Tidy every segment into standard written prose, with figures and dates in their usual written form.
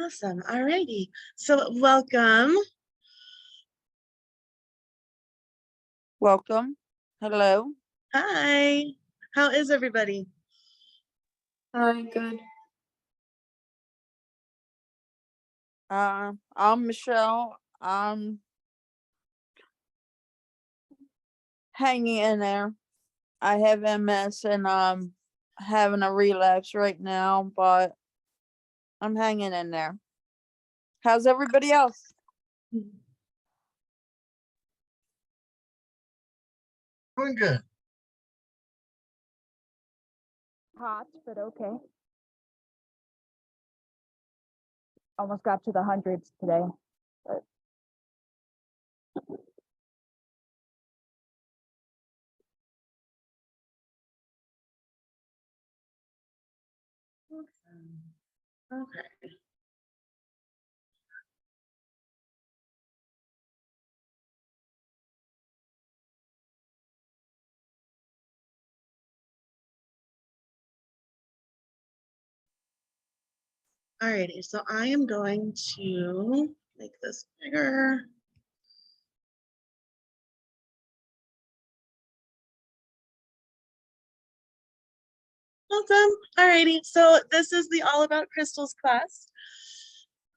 Awesome. All righty. So welcome. Welcome. Hello. Hi. How is everybody? Hi, good. I'm Michelle. I'm hanging in there. I have MS and I'm having a relapse right now, but I'm hanging in there. How's everybody else? Doing good. Hot, but okay. Almost got to the hundreds today. But Okay. All righty. So I am going to make this bigger. Awesome. All righty. So this is the All About Crystals class.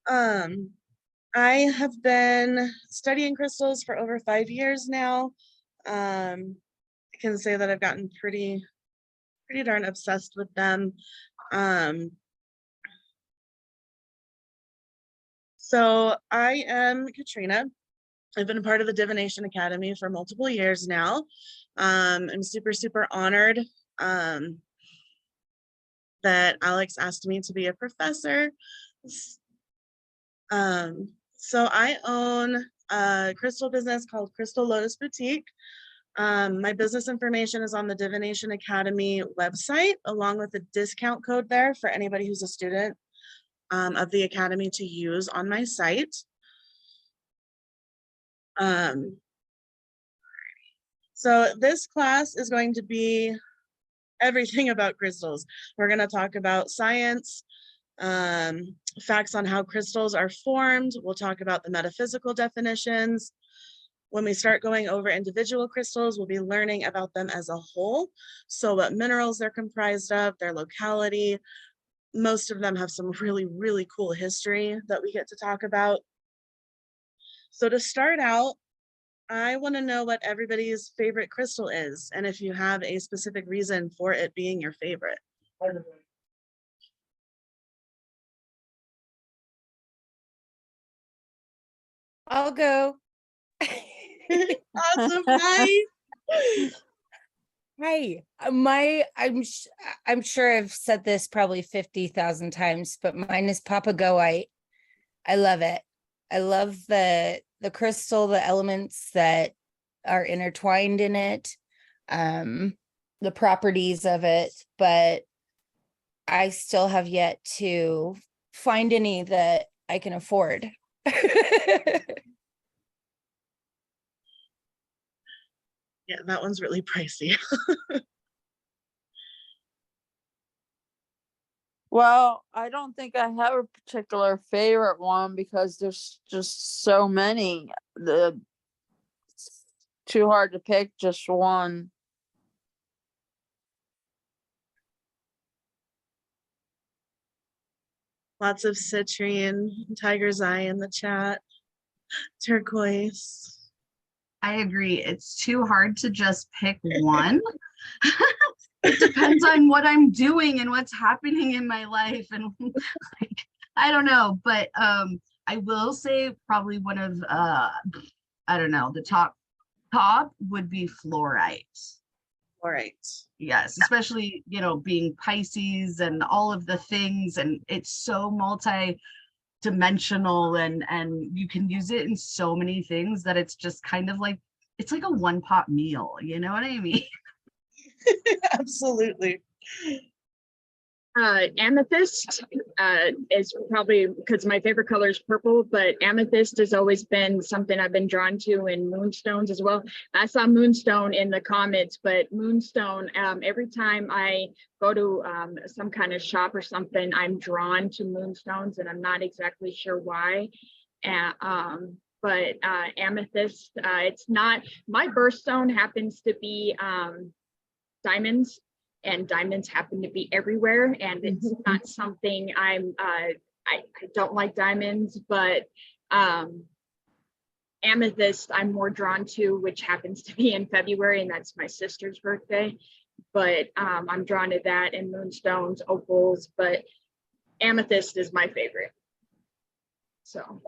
I have been studying crystals for over 5 years now. I can say that I've gotten pretty darn obsessed with them. So I am Katrina. I've been a part of the DiviNation Academy for multiple years now. I'm super honored that Alex asked me to be a professor. So I own a crystal business called Crystal Lotus Boutique. My business information is on the DiviNation Academy website, along with a discount code there for anybody who's a student of the Academy to use on my site. So this class is going to be everything about crystals. We're going to talk about science, facts on how crystals are formed. We'll talk about the metaphysical definitions. When we start going over individual crystals, we'll be learning about them as a whole. So what minerals they're comprised of, their locality. Most of them have some really cool history that we get to talk about. So to start out, I want to know what everybody's favorite crystal is, and if you have a specific reason for it being your favorite. I'll go. Awesome. Hi. Hi. I'm sure I've said this probably 50,000 times, but mine is Papagoite. I love it. I love the crystal, the elements that are intertwined in it, the properties of it, but I still have yet to find any that I can afford. Yeah, that one's really pricey. Well, I don't think I have a particular favorite one because there's just so many. It's too hard to pick just one. Lots of citrine, tiger's eye in the chat, turquoise. I agree. It's too hard to just pick one. It depends on what I'm doing and what's happening in my life. And like, I don't know, but I will say probably one of, I don't know, the top would be fluorite. Fluorite. Yes, especially, you know, being Pisces and all of the things, and it's so multi-dimensional and you can use it in so many things that it's just kind of like, it's like a one-pot meal, you know what I mean? Absolutely. Amethyst. is probably because my favorite color is purple, but amethyst has always been something I've been drawn to in moonstones as well. I saw moonstone in the comments, but moonstone, every time I go to some kind of shop or something, I'm drawn to moonstones and I'm not exactly sure why. But amethyst, it's not, my birthstone happens to be diamonds, and diamonds happen to be everywhere, and it's not something I don't like diamonds, but amethyst I'm more drawn to, which happens to be in February, and that's my sister's birthday. But I'm drawn to that, and moonstones, opals, but amethyst is my favorite. So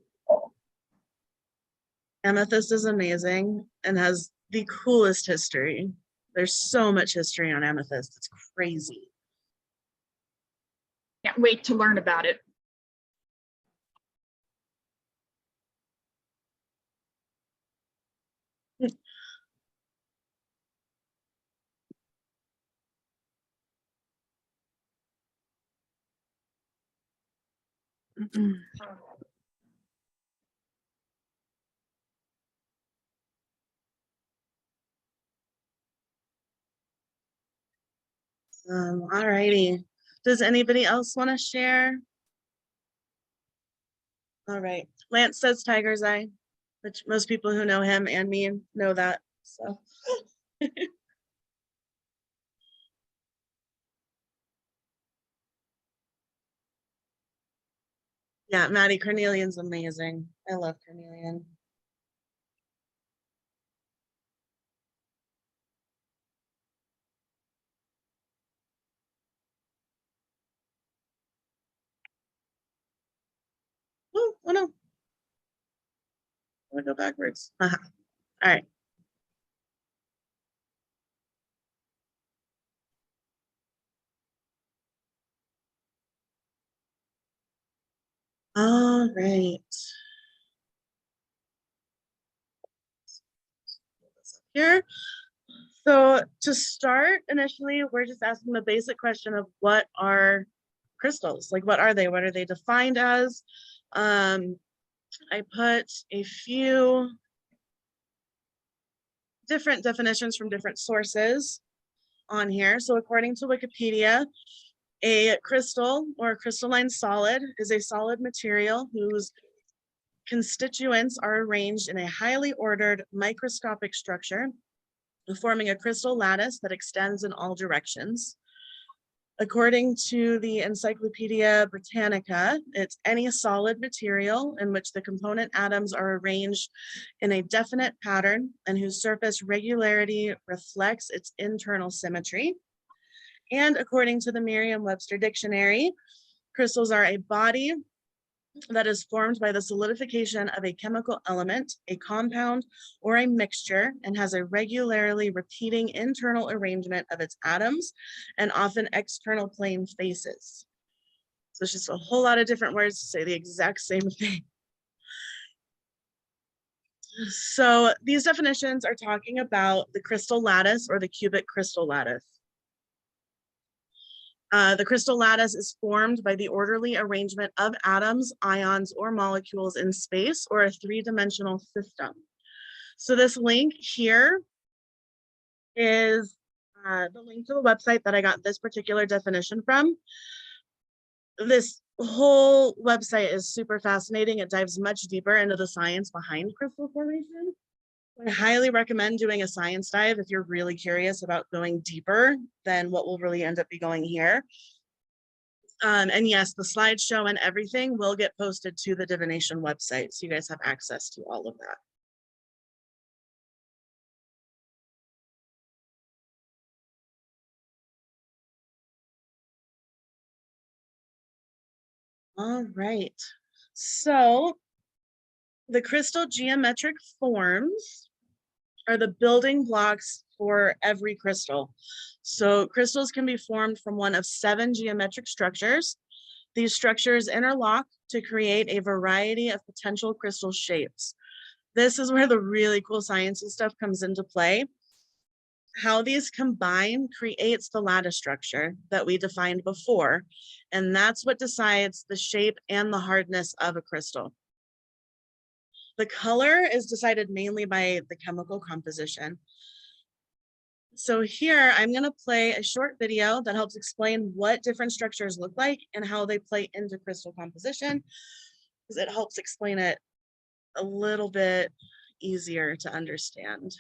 Amethyst is amazing and has the coolest history. There's so much history on amethyst. It's crazy. can't wait to learn about it. All righty. Does anybody else want to share? All right. Lance says tiger's eye, which most people who know him and me know that. So yeah, Maddie, Carnelian's amazing. I love Carnelian. Oh no. I'm gonna go backwards. All right. All right. Here. So to start, initially, we're just asking the basic question of what are crystals? Like, what are they? What are they defined as? I put a few different definitions from different sources on here. So according to Wikipedia, a crystal or a crystalline solid is a solid material whose constituents are arranged in a highly ordered microscopic structure, forming a crystal lattice that extends in all directions. According to the Encyclopedia Britannica, it's any solid material in which the component atoms are arranged in a definite pattern and whose surface regularity reflects its internal symmetry. And according to the Merriam-Webster Dictionary, crystals are a body that is formed by the solidification of a chemical element, a compound, or a mixture, and has a regularly repeating internal arrangement of its atoms and often external plane faces. So it's just a whole lot of different words to say the exact same thing. So these definitions are talking about the crystal lattice or the cubic crystal lattice. The crystal lattice is formed by the orderly arrangement of atoms, ions, or molecules in space or a three-dimensional system. So this link here is the link to the website that I got this particular definition from. This whole website is super fascinating. It dives much deeper into the science behind crystal formation. I highly recommend doing a science dive if you're really curious about going deeper than what will really end up be going here. And yes, the slideshow and everything will get posted to the DiviNation website, so you guys have access to all of that. All right, so the crystal geometric forms are the building blocks for every crystal. So crystals can be formed from one of 7 geometric structures. These structures interlock to create a variety of potential crystal shapes. This is where the really cool sciencey stuff comes into play. How these combine creates the lattice structure that we defined before, and that's what decides the shape and the hardness of a crystal. The color is decided mainly by the chemical composition. So here I'm going to play a short video that helps explain what different structures look like and how they play into crystal composition, because it helps explain it a little bit easier to understand.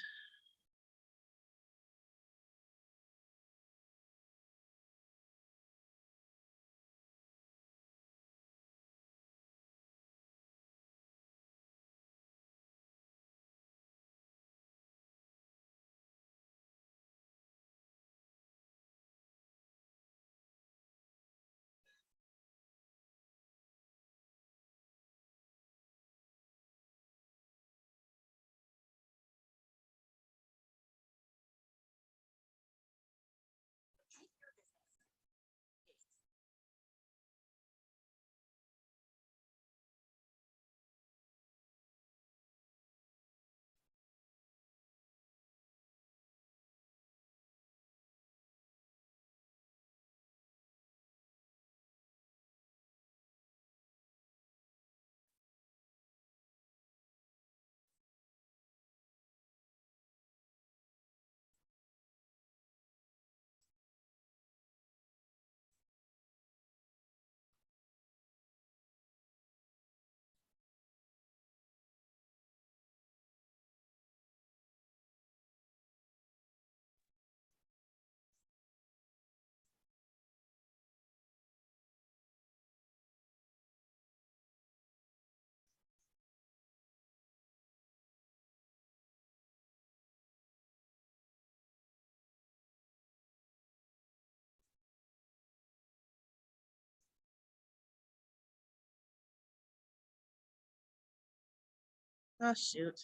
Oh, shoot.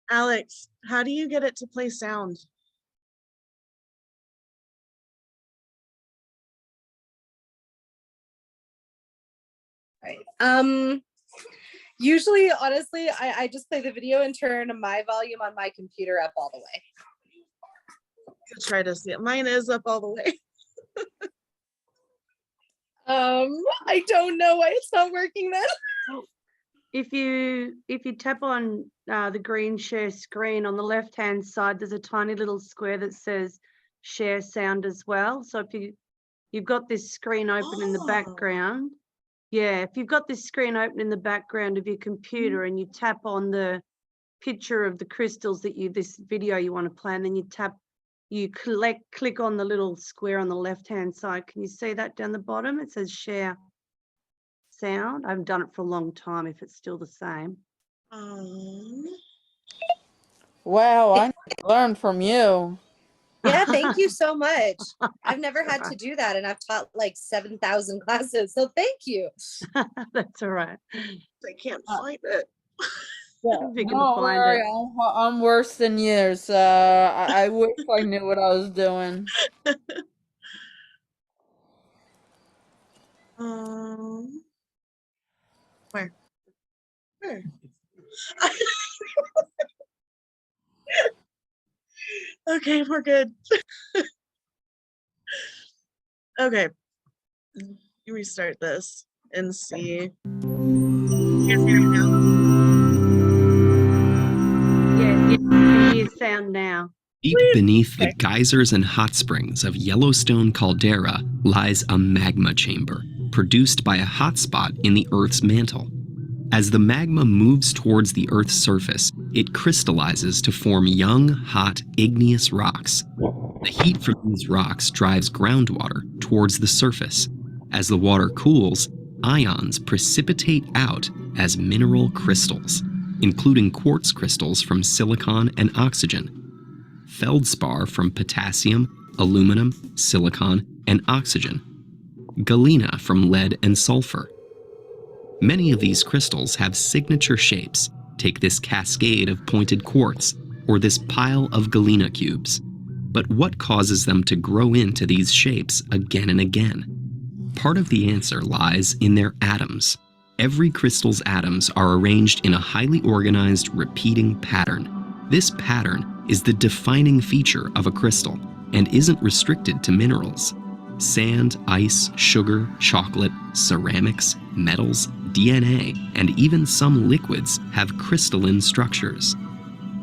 Alex, how do you get it to play sound? Right. Usually, honestly, I just play the video and turn my volume on my computer up all the way. Try to see it. Mine is up all the way. I don't know why it's not working then. If you tap on the green share screen on the left hand side, there's a tiny little square that says share sound as well. So if you've got this screen open in the background, yeah, if you've got this screen open in the background of your computer and you tap on the picture of the crystals that this video you want to play, and then you click on the little square on the left hand side. Can you see that down the bottom? It says share sound. I haven't done it for a long time if it's still the same. Wow, I learned from you. Yeah, thank you so much. I've never had to do that, and I've taught like 7,000 classes, so thank you. That's all right. I can't find it. If you can Don't find worry, it. I'm worse than you, so I wish I knew what I was doing. Where? Okay, we're good. Okay, you restart this and see. You guys hear me now? Yeah, you can hear sound now. Deep beneath the geysers and hot springs of Yellowstone caldera lies a magma chamber, produced by a hotspot in the Earth's mantle. As the magma moves towards the Earth's surface, it crystallizes to form young, hot, igneous rocks. The heat from these rocks drives groundwater towards the surface. As the water cools, ions precipitate out as mineral crystals, including quartz crystals from silicon and oxygen, feldspar from potassium, aluminum, silicon, and oxygen, galena from lead and sulfur. Many of these crystals have signature shapes. Take this cascade of pointed quartz, or this pile of galena cubes. But what causes them to grow into these shapes again and again? Part of the answer lies in their atoms. Every crystal's atoms are arranged in a highly organized, repeating pattern. This pattern is the defining feature of a crystal and isn't restricted to minerals. Sand, ice, sugar, chocolate, ceramics, metals, DNA, and even some liquids have crystalline structures.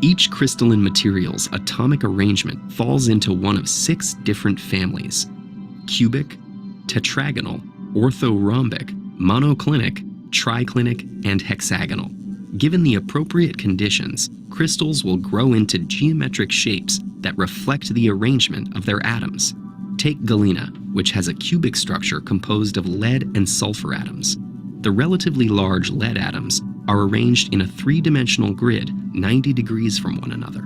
Each crystalline material's atomic arrangement falls into one of 6 different families: cubic, tetragonal, orthorhombic, monoclinic, triclinic, and hexagonal. Given the appropriate conditions, crystals will grow into geometric shapes that reflect the arrangement of their atoms. Take galena, which has a cubic structure composed of lead and sulfur atoms. The relatively large lead atoms are arranged in a 3-dimensional grid 90 degrees from one another,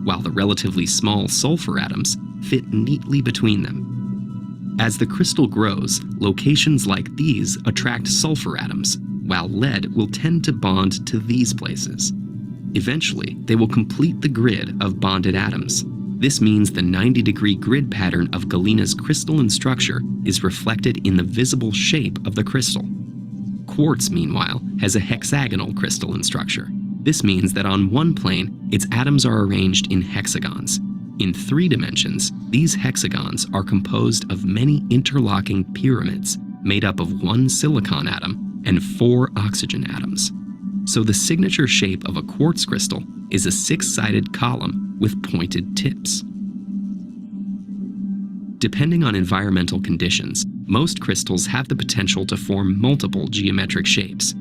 while the relatively small sulfur atoms fit neatly between them. As the crystal grows, locations like these attract sulfur atoms, while lead will tend to bond to these places. Eventually, they will complete the grid of bonded atoms. This means the 90-degree grid pattern of galena's crystalline structure is reflected in the visible shape of the crystal. Quartz, meanwhile, has a hexagonal crystalline structure. This means that on one plane, its atoms are arranged in hexagons. In 3 dimensions, these hexagons are composed of many interlocking pyramids made up of 1 silicon atom and 4 oxygen atoms. So the signature shape of a quartz crystal is a 6-sided column with pointed tips. Depending on environmental conditions, most crystals have the potential to form multiple geometric shapes.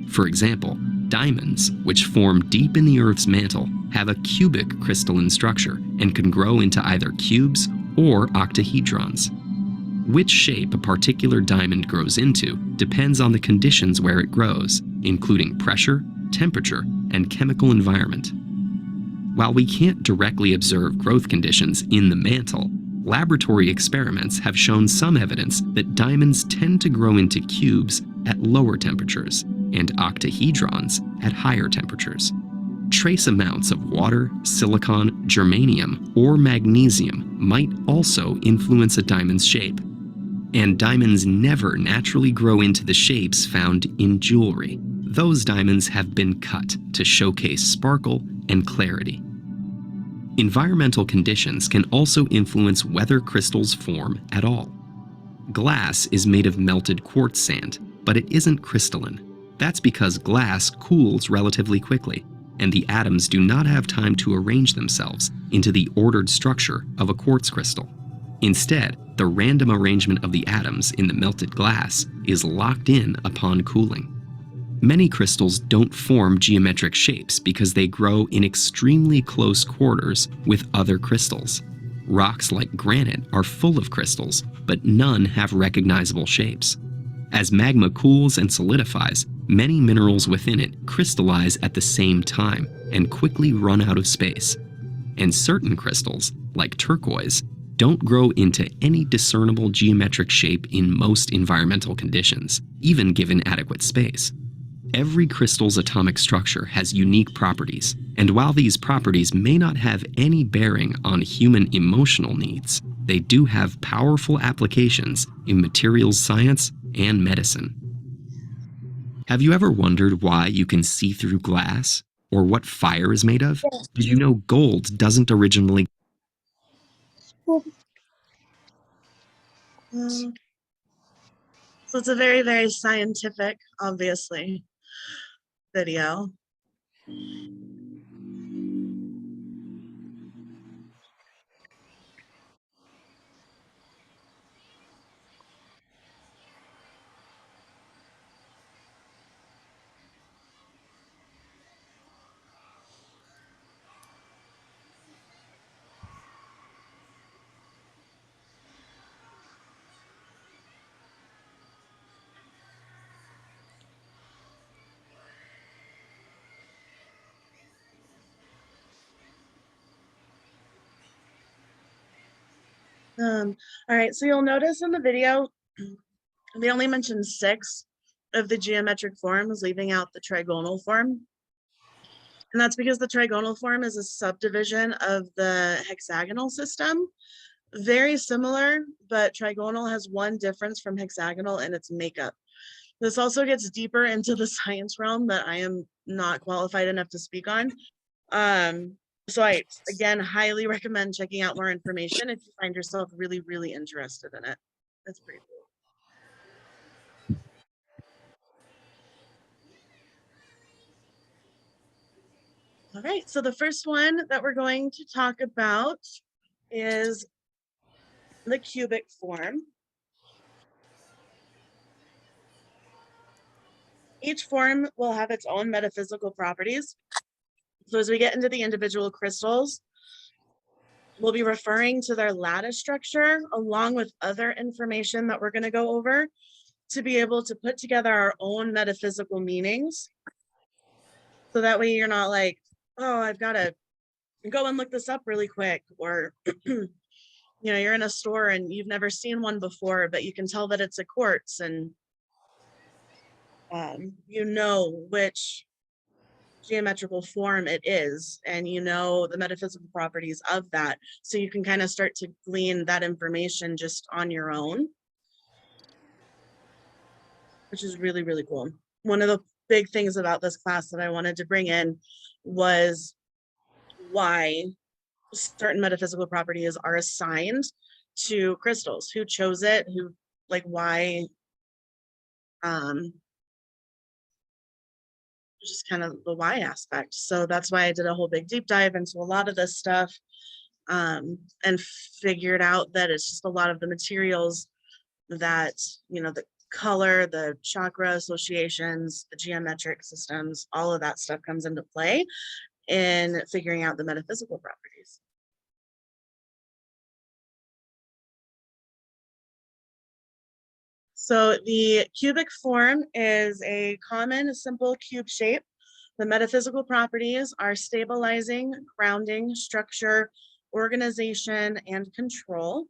For example, diamonds, which form deep in the Earth's mantle, have a cubic crystalline structure and can grow into either cubes or octahedrons. Which shape a particular diamond grows into depends on the conditions where it grows, including pressure, temperature, and chemical environment. While we can't directly observe growth conditions in the mantle, laboratory experiments have shown some evidence that diamonds tend to grow into cubes at lower temperatures and octahedrons at higher temperatures. Trace amounts of water, silicon, germanium, or magnesium might also influence a diamond's shape. And diamonds never naturally grow into the shapes found in jewelry. Those diamonds have been cut to showcase sparkle and clarity. Environmental conditions can also influence whether crystals form at all. Glass is made of melted quartz sand, but it isn't crystalline. That's because glass cools relatively quickly, and the atoms do not have time to arrange themselves into the ordered structure of a quartz crystal. Instead, the random arrangement of the atoms in the melted glass is locked in upon cooling. Many crystals don't form geometric shapes because they grow in extremely close quarters with other crystals. Rocks like granite are full of crystals, but none have recognizable shapes. As magma cools and solidifies, many minerals within it crystallize at the same time and quickly run out of space. And certain crystals, like turquoise, don't grow into any discernible geometric shape in most environmental conditions, even given adequate space. Every crystal's atomic structure has unique properties, and while these properties may not have any bearing on human emotional needs, they do have powerful applications in materials science and medicine. Have you ever wondered why you can see through glass, or what fire is made of? Did you know gold doesn't originally So it's a very, very scientific, obviously, video. All right, so you'll notice in the video, they only mentioned 6 of the geometric forms, leaving out the trigonal form. And that's because the trigonal form is a subdivision of the hexagonal system. Very similar, but trigonal has one difference from hexagonal in its makeup. This also gets deeper into the science realm that I am not qualified enough to speak on. So I, again, highly recommend checking out more information if you find yourself really, really interested in it. That's pretty cool. All right, so the first one that we're going to talk about is the cubic form. Each form will have its own metaphysical properties. So as we get into the individual crystals, we'll be referring to their lattice structure along with other information that we're going to go over to be able to put together our own metaphysical meanings. So that way you're not like, oh, I've got to go and look this up really quick, or you know, you're in a store and you've never seen one before, but you can tell that it's a quartz, and you know which geometrical form it is, and you know the metaphysical properties of that, so you can kind of start to glean that information just on your own, which is really, really cool. One of the big things about this class that I wanted to bring in was why certain metaphysical properties are assigned to crystals, who chose it, who, like, why, just kind of the why aspect. So that's why I did a whole big deep dive into a lot of this stuff, and figured out that it's just a lot of the materials that, you know, the color, the chakra associations, the geometric systems, all of that stuff comes into play in figuring out the metaphysical properties. So the cubic form is a common, simple cube shape. The metaphysical properties are stabilizing, grounding, structure, organization, and control.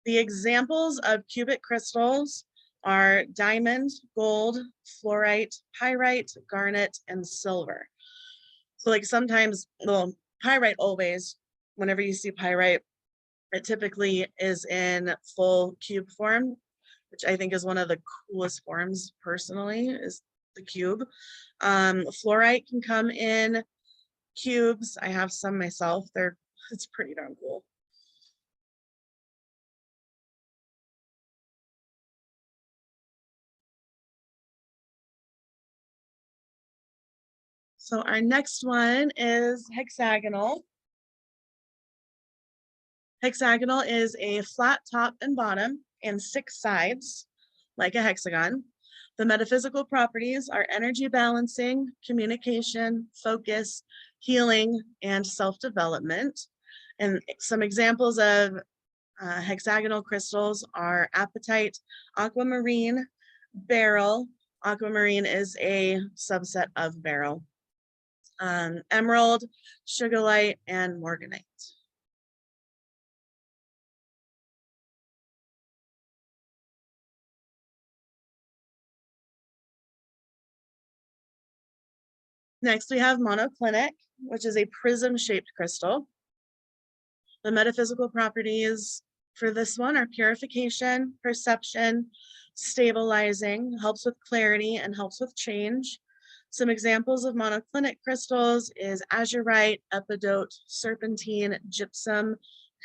The examples of cubic crystals are diamond, gold, fluorite, pyrite, garnet, and silver. So like sometimes, well, pyrite always, whenever you see pyrite, it typically is in full cube form, which I think is one of the coolest forms personally, is the cube. Fluorite can come in cubes. I have some myself. It's pretty darn cool. So our next one is hexagonal. Hexagonal is a flat top and bottom and 6 sides, like a hexagon. The metaphysical properties are energy balancing, communication, focus, healing, and self-development. And some examples of hexagonal crystals are apatite, aquamarine, beryl. Aquamarine is a subset of beryl. Emerald, sugarlight, and morganite. Next, we have monoclinic, which is a prism-shaped crystal. The metaphysical properties for this one are purification, perception, stabilizing, helps with clarity, and helps with change. Some examples of monoclinic crystals is azurite, epidote, serpentine, gypsum,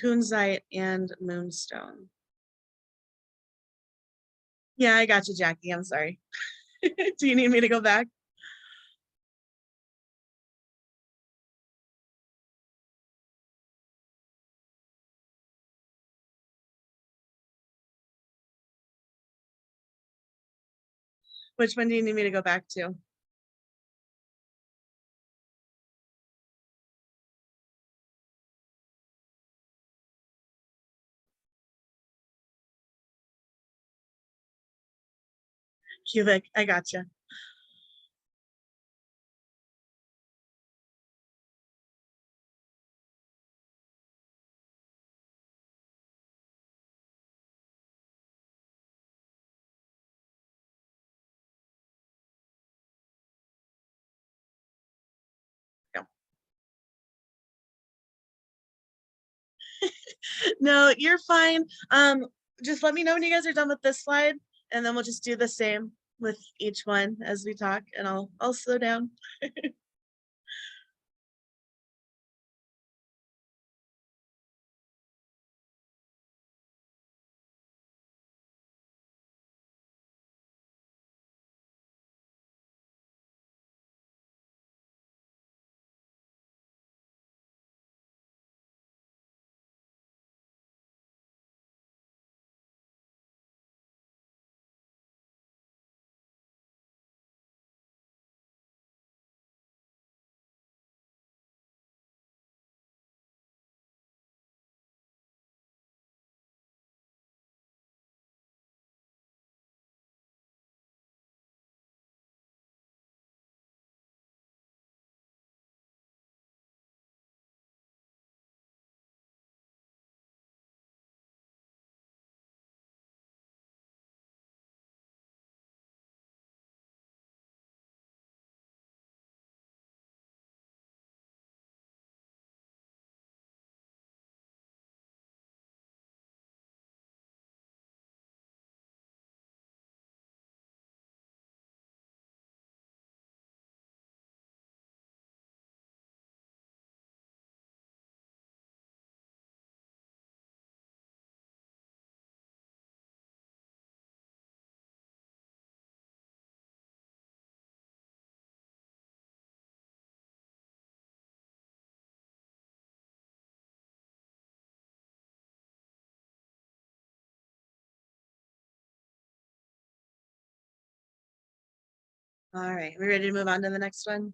kunzite, and moonstone. Yeah, I got you, Jackie. I'm sorry. Do you need me to go back? Which one do you need me to go back to? Cubic, I gotcha. No, you're fine. Just let me know when you guys are done with this slide, and then we'll just do the same with each one as we talk, and I'll slow down. All right, we ready to move on to the next one?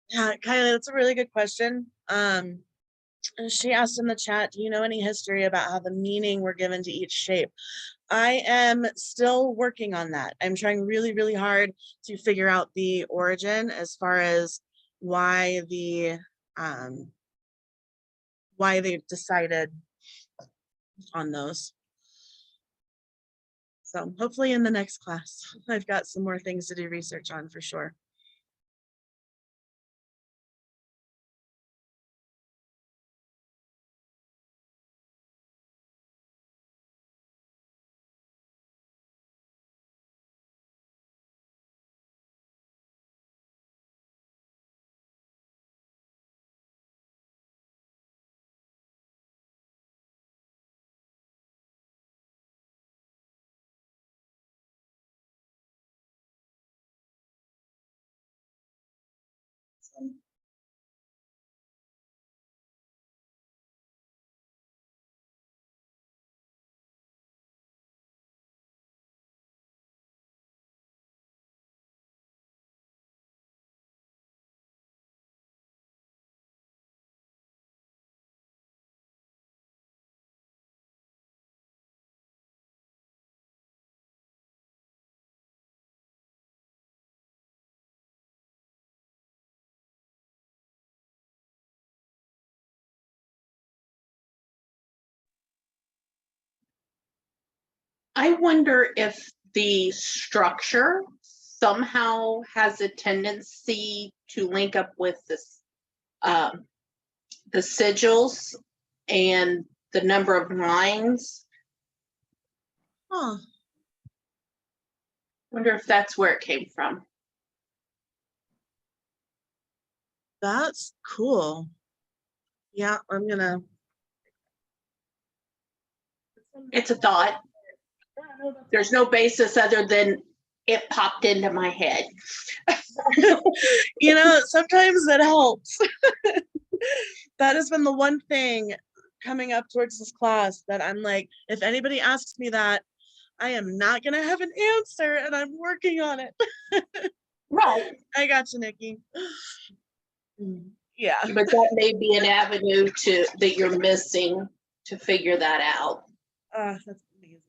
Yeah, Kylie, that's a really good question. And she asked in the chat, do you know any history about how the meaning were given to each shape? I am still working on that. I'm trying really, really hard to figure out the origin as far as why why they've decided on those. So hopefully in the next class, I've got some more things to do research on for sure. I wonder if the structure somehow has a tendency to link up with this, the sigils and the number of lines. Huh, Wonder if that's where it came from. that's cool. Yeah, I'm gonna. It's a thought. There's no basis other than it popped into my head. You know, sometimes that helps. That has been the one thing coming up towards this class that I'm like, if anybody asks me that, I am not gonna have an answer and I'm working on it. Right. I got you, Nikki. Yeah. But that may be an avenue that you're missing to figure that out. That's amazing.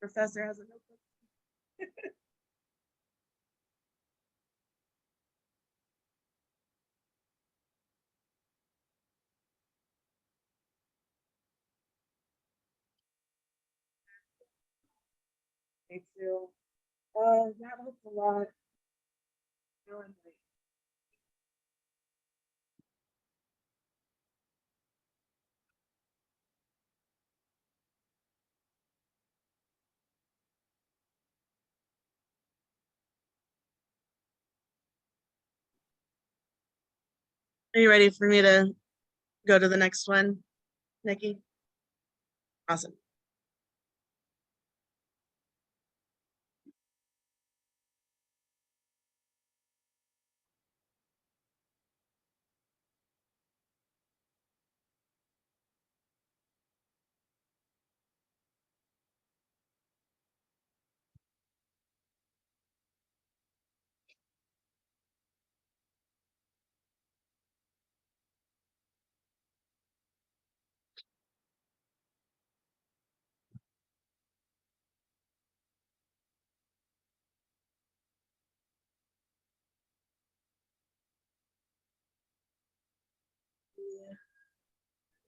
Professor has a notebook. Me too. That helps a lot. Are you ready for me to go to the next one, Nikki? Awesome.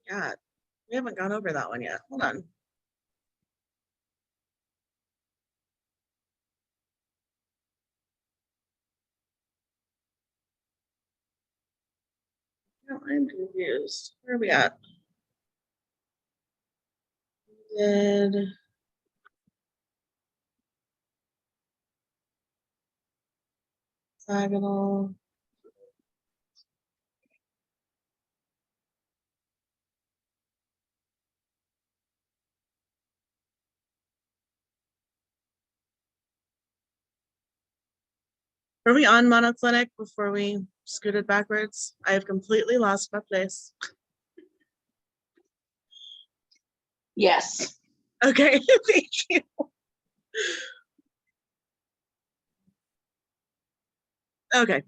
Yeah, we haven't gone over that one yet. Hold on. No, I'm confused. Where are we at? Did hexagonal. Were we on monoclinic before we scooted backwards? I have completely lost my place. Yes. Okay, thank you. Okay.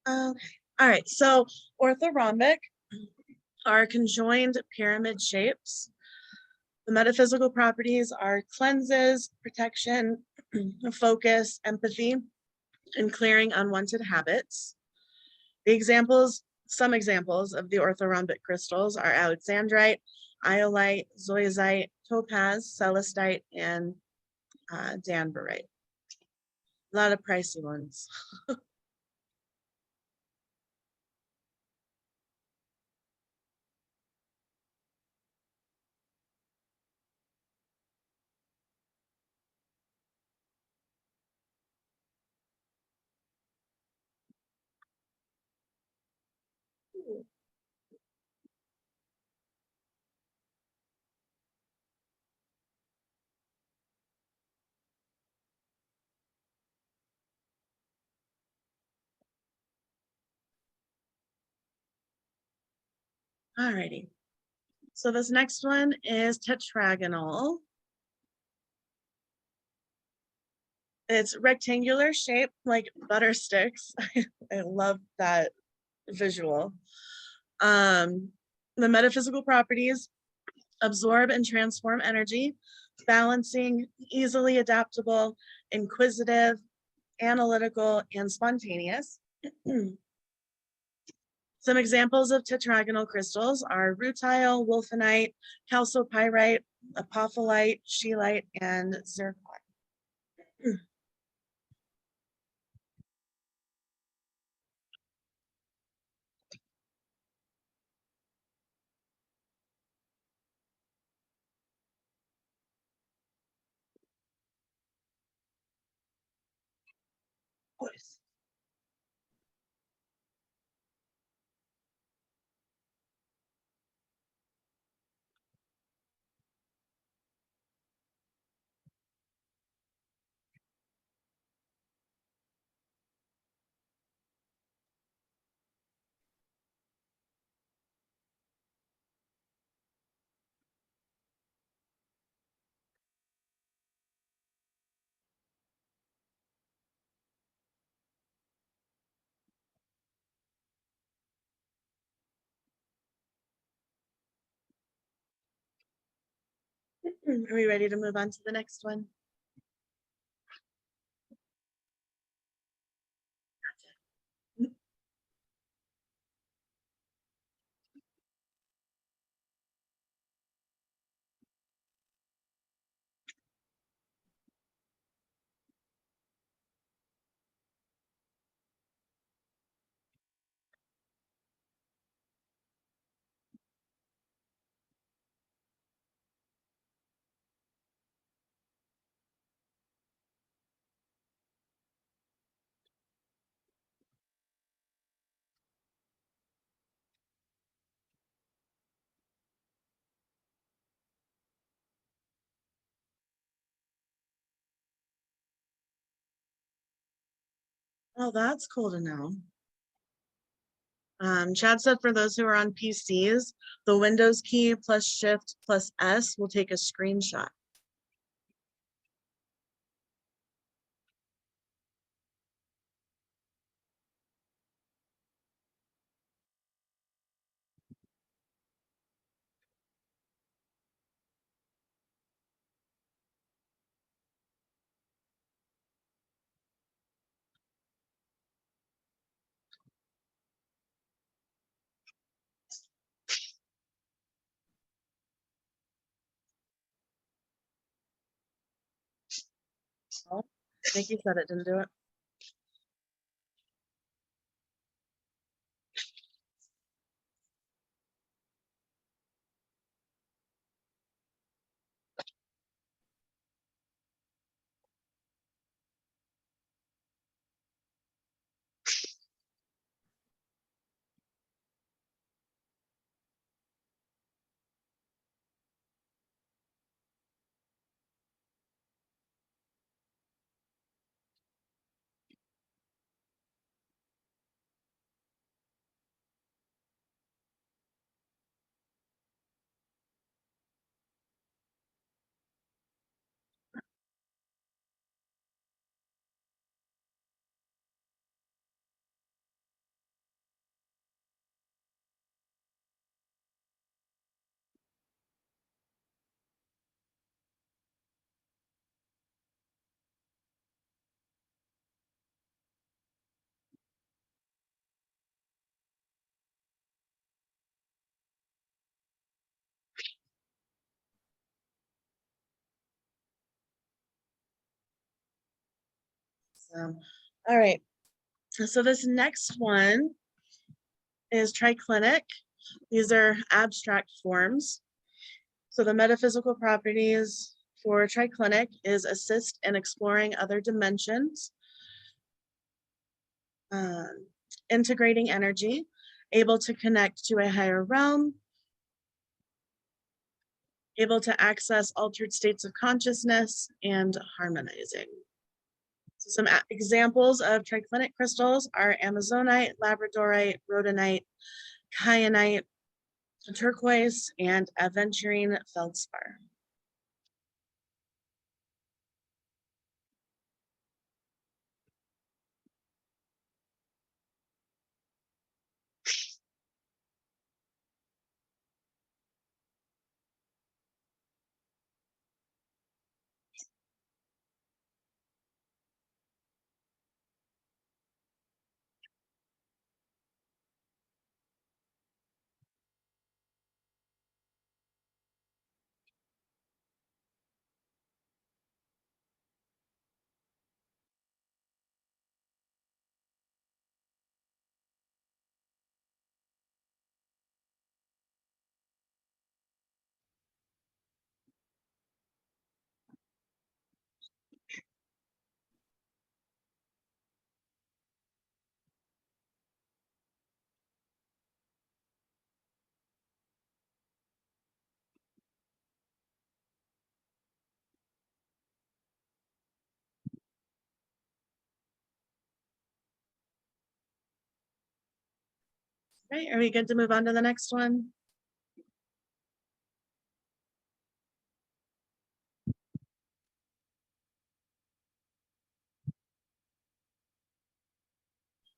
Okay. All right, so orthorhombic are conjoined pyramid shapes. The metaphysical properties are cleanses, protection, focus, empathy, and clearing unwanted habits. Some examples of the orthorhombic crystals are alexandrite, iolite, zoisite, topaz, celestite, and danburite. A lot of pricey ones. Alrighty. So this next one is tetragonal. It's rectangular shape like butter sticks. I love that visual. The metaphysical properties: absorb and transform energy, balancing, easily adaptable, inquisitive, analytical, and spontaneous. Some examples of tetragonal crystals are rutile, wolfenite, chalcopyrite, apophyllite, scheelite, and zircon. Course. Are we ready to move on to the next one? Oh, that's cool to know. Chad said for those who are on PCs, the Windows key plus Shift plus S will take a screenshot. Oh, Nikki said it didn't do it. All right. So this next one is triclinic. These are abstract forms. So the metaphysical properties for triclinic is assist in exploring other dimensions, integrating energy, able to connect to a higher realm, able to access altered states of consciousness, and harmonizing. So some examples of triclinic crystals are amazonite, labradorite, rhodonite, kyanite, turquoise, and aventurine feldspar. Right, are we good to move on to the next one?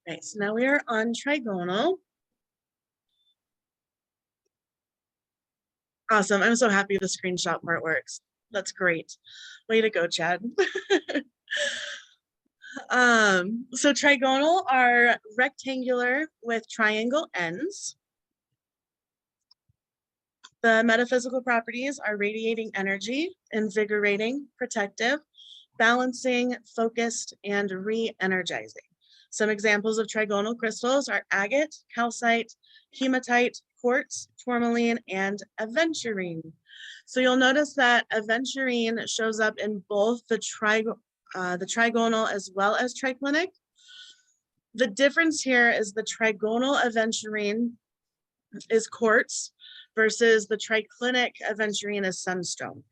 Okay, so now we are on trigonal. Awesome, I'm so happy the screenshot part works. That's great. Way to go, Chad. So trigonal are rectangular with triangle ends. The metaphysical properties are radiating energy, invigorating, protective, balancing, focused, and re-energizing. Some examples of trigonal crystals are agate, calcite, hematite, quartz, tourmaline, and aventurine. So you'll notice that aventurine shows up in both the trigonal as well as triclinic. The difference here is the trigonal aventurine is quartz versus the triclinic aventurine is sunstone.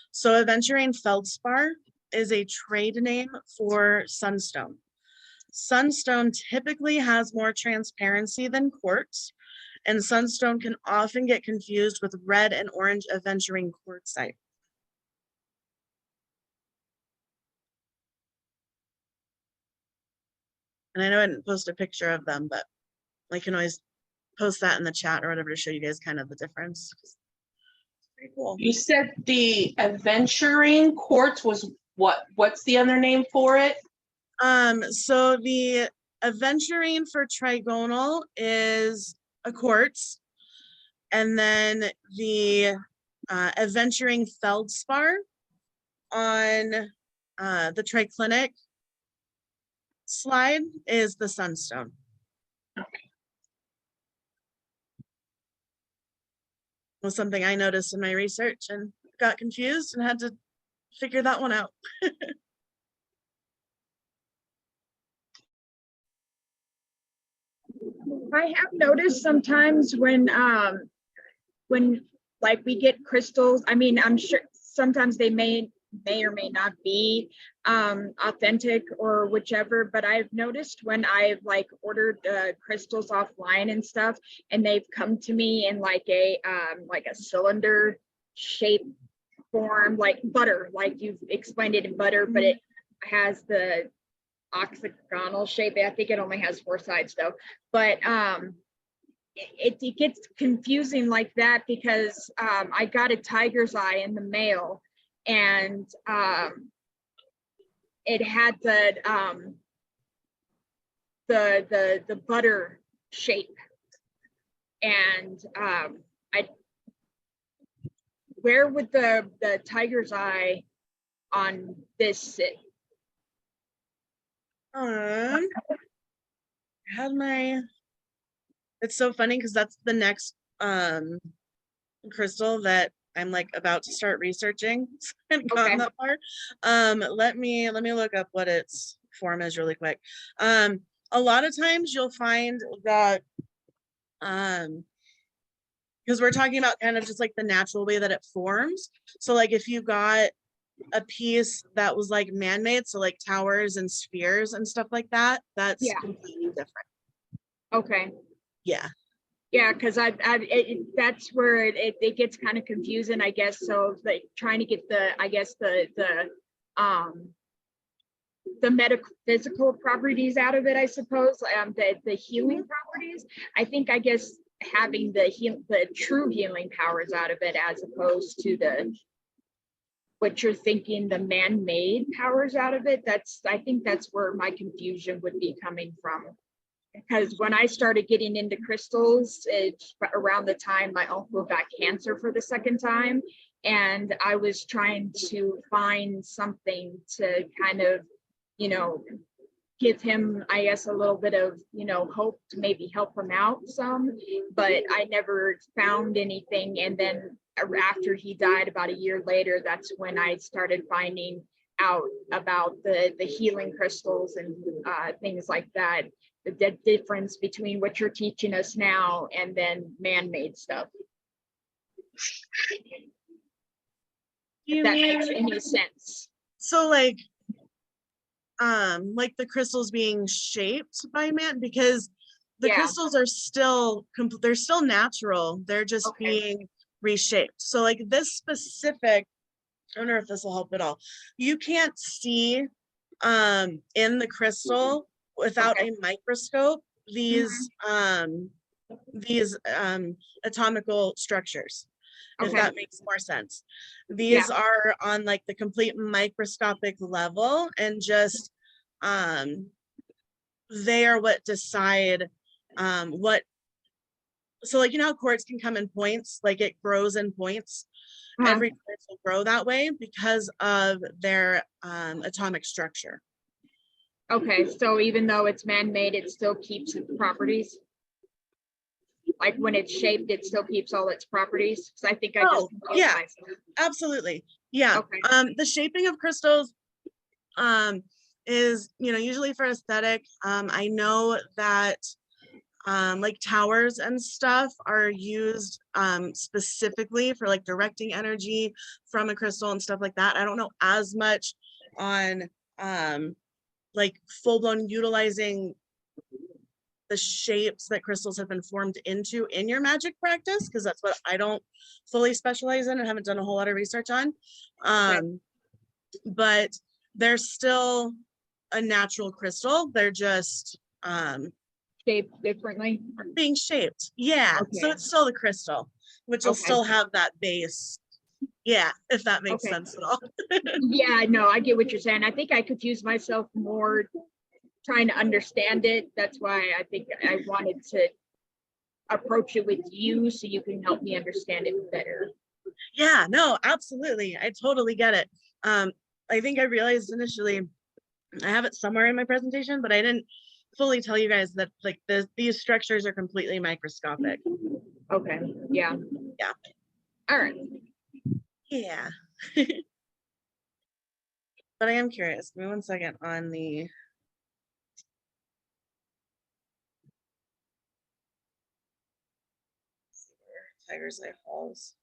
So aventurine feldspar is a trade name for sunstone. Sunstone typically has more transparency than quartz, and sunstone can often get confused with red and orange aventurine quartzite. And I know I didn't post a picture of them, but I can always post that in the chat or whatever to show you guys kind of the difference. It's pretty cool. You said the aventurine quartz was what? What's the other name for it? So the aventurine for trigonal is a quartz, and then the aventurine feldspar on the triclinic slide is the sunstone. Was something I noticed in my research and got confused and had to figure that one out. I have noticed sometimes when like we get crystals, I mean, I'm sure sometimes they may or may not be authentic or whichever, but I've noticed when I've like ordered crystals offline and stuff, and they've come to me in like a cylinder shape form, like butter, like you've explained it in butter, but it has the octagonal shape. I think it only has 4 sides though, but it gets confusing like that because I got a tiger's eye in the mail, and it had the butter shape, and where would the tiger's eye on this sit? I had my, it's so funny because that's the next crystal that I'm like about to start researching. I haven't gotten that far. Let me look up what its form is really quick. A lot of times you'll find that because we're talking about kind of just like the natural way that it forms. So like if you got a piece that was like man-made, so like towers and spheres and stuff like that, that's completely different. Okay. Yeah, because that's where it gets kind of confusing, I guess. So like trying to get the metaphysical properties out of it, I suppose, the healing properties. I guess having the true healing powers out of it, as opposed to what you're thinking, the man-made powers out of it. I think that's where my confusion would be coming from. Because when I started getting into crystals, it's around the time my uncle got cancer for the 2nd time. And I was trying to find something to kind of, give him, I guess, a little bit of, hope to maybe help him out some, but I never found anything. And then after he died about a year later, that's when I started finding out about the healing crystals and things like that. The difference between what you're teaching us now and then man-made stuff. If that makes any sense. So like the crystals being shaped by man, because the crystals are still they're still natural, they're just being reshaped. So like this specific, I don't know if this will help at all, you can't see in the crystal without a microscope these atomical structures, if that makes more sense. These are on like the complete microscopic level, and just they are what decide what, so like how quartz can come in points, like it grows in points. Every quartz will grow that way because of their atomic structure. Okay, so even though it's man-made, it still keeps its properties? Like when it's shaped, it still keeps all its properties? Because I think I just myself. Absolutely. Yeah. Okay. The shaping of crystals is, usually for aesthetic. I know that like towers and stuff are used specifically for like directing energy from a crystal and stuff like that. I don't know as much on like full-blown utilizing the shapes that crystals have been formed into in your magic practice, because that's what I don't fully specialize in and haven't done a whole lot of research on. But they're still a natural crystal. They're just shaped differently, being shaped. So it's still the crystal, which will still have that base. If that makes sense at all. No, I get what you're saying. I think I confused myself more trying to understand it. That's why I think I wanted to approach it with you so you can help me understand it better. No, absolutely. I totally get it. I think I realized initially, I have it somewhere in my presentation, but I didn't fully tell you guys that like these structures are completely microscopic. Okay, yeah. Yeah. All right. Yeah. But I am curious. Give me 1 second on the Tiger's Eye Falls.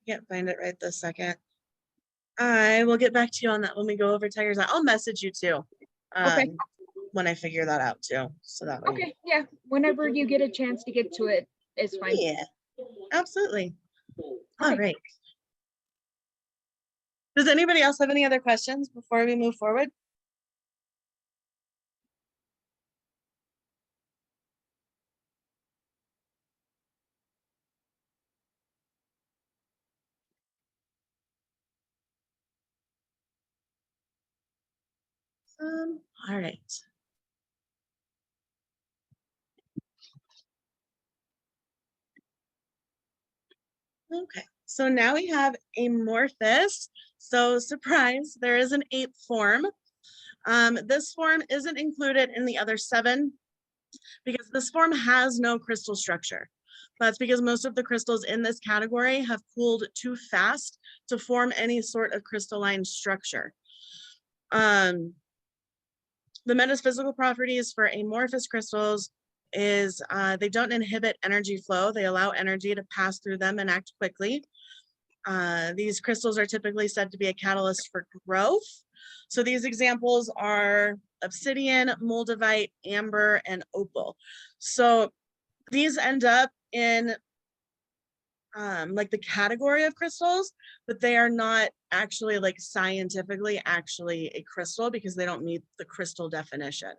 Can't find it right this second. I will get back to you on that when we go over Tiger's Eye. I'll message you too. Okay. When I figure that out too. So that way. Okay, yeah, whenever you get a chance to get to it, it's fine. Yeah, absolutely. All Okay. right. Does anybody else have any other questions before we move forward? All right. Okay, so now we have amorphous. So surprise, there is an 8th form. This form isn't included in the other 7 because this form has no crystal structure. That's because most of the crystals in this category have cooled too fast to form any sort of crystalline structure. The metaphysical properties for amorphous crystals is they don't inhibit energy flow. They allow energy to pass through them and act quickly. These crystals are typically said to be a catalyst for growth. So these examples are obsidian, moldavite, amber, and opal. So these end up in like the category of crystals, but they are not actually like scientifically actually a crystal because they don't meet the crystal definition.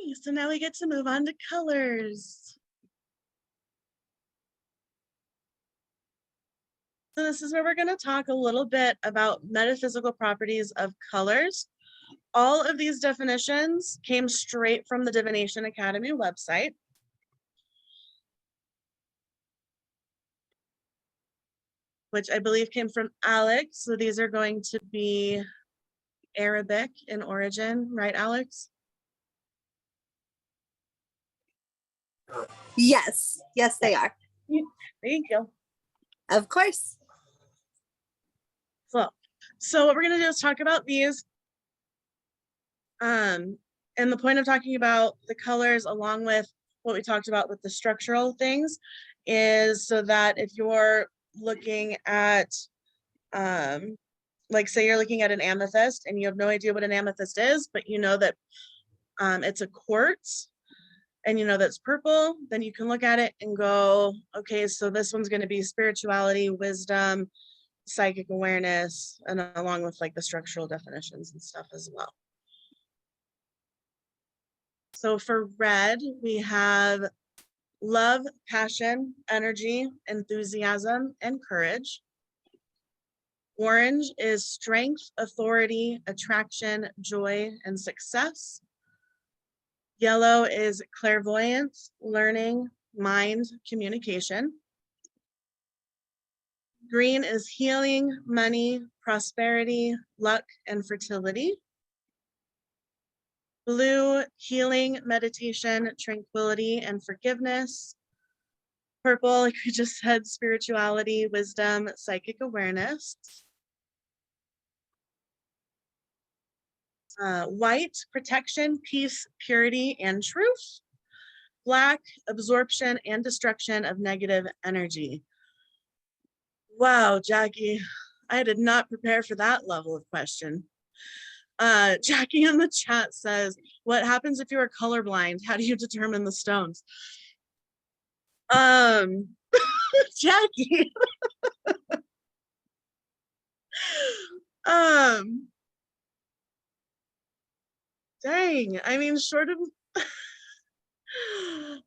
Okay, so now we get to move on to colors. So this is where we're going to talk a little bit about metaphysical properties of colors. All of these definitions came straight from the Divination Academy website. Which I believe came from Alex. So these are going to be Arabic in origin, right, Alex? Yes, yes, they are. Thank you. Of course. So what we're going to do is talk about these. And the point of talking about the colors along with what we talked about with the structural things is so that if you're looking at, like say you're looking at an amethyst and you have no idea what an amethyst is, but you know that it's a quartz and you know that's purple, then you can look at it and go, okay, so this one's going to be spirituality, wisdom, psychic awareness, and along with like the structural definitions and stuff as well. So for red, we have love, passion, energy, enthusiasm, and courage. Orange is strength, authority, attraction, joy, and success. Yellow is clairvoyance, learning, mind, communication. Green is healing, money, prosperity, luck, and fertility. Blue, healing, meditation, tranquility, and forgiveness. Purple, like we just said, spirituality, wisdom, psychic awareness. White, protection, peace, purity, and truth. Black, absorption and destruction of negative energy. Wow, Jackie, I did not prepare for that level of question. Jackie in the chat says, what happens if you are colorblind? How do you determine the stones? Jackie. Dang, I mean, short of,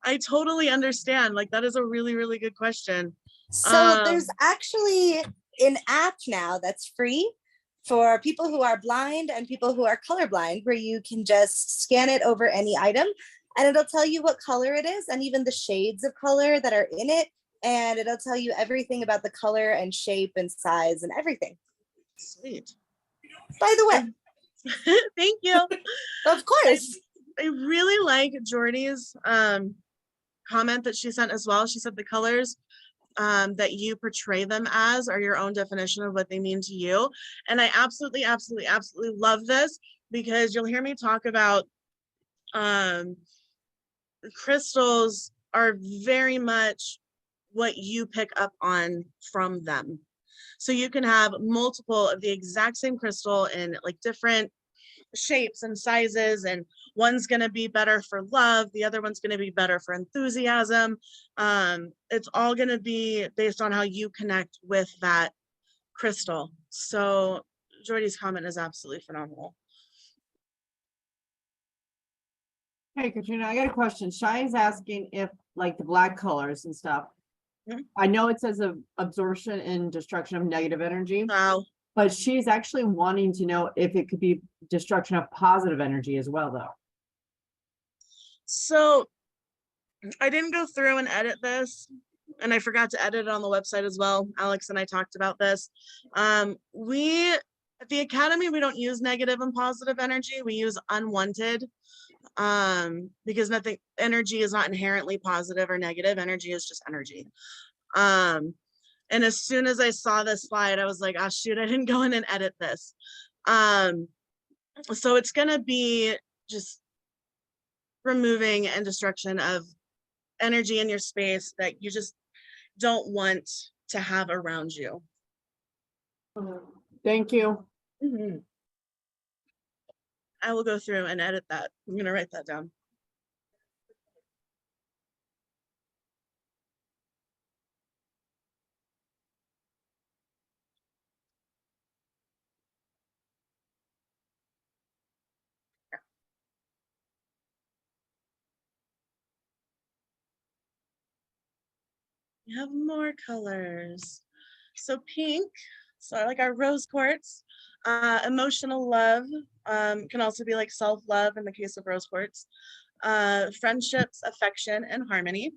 I totally understand. Like, that is a really, really good question. So there's actually an app now that's free for people who are blind and people who are colorblind, where you can just scan it over any item and it'll tell you what color it is and even the shades of color that are in it. And it'll tell you everything about the color and shape and size and everything. Sweet. By the way. Thank you. Of course. I really like Jordy's comment that she sent as well. She said the colors that you portray them as are your own definition of what they mean to you. And I absolutely, absolutely, absolutely love this, because you'll hear me talk about crystals are very much what you pick up on from them. So you can have multiple of the exact same crystal in like different shapes and sizes, and one's going to be better for love, the other one's going to be better for enthusiasm. It's all going to be based on how you connect with that crystal. So Jordy's comment is absolutely phenomenal. Hey, Katrina, I got a question. Shai is asking if like the black colors and stuff. I know it says of absorption and destruction of negative energy. Wow. But she's actually wanting to know if it could be destruction of positive energy as well, though. So I didn't go through and edit this, and I forgot to edit it on the website as well. Alex and I talked about this. We, at the Academy, we don't use negative and positive energy. We use unwanted, because nothing, energy is not inherently positive or negative. Energy is just energy. And as soon as I saw this slide, I was like, oh shoot, I didn't go in and edit this. So it's gonna be just removing and destruction of energy in your space that you just don't want to have around you. Thank you. Mm-hmm. I will go through and edit that. I'm gonna write that down. We have more colors. So pink, so like our rose quartz, emotional love, can also be like self-love in the case of rose quartz, friendships, affection, and harmony.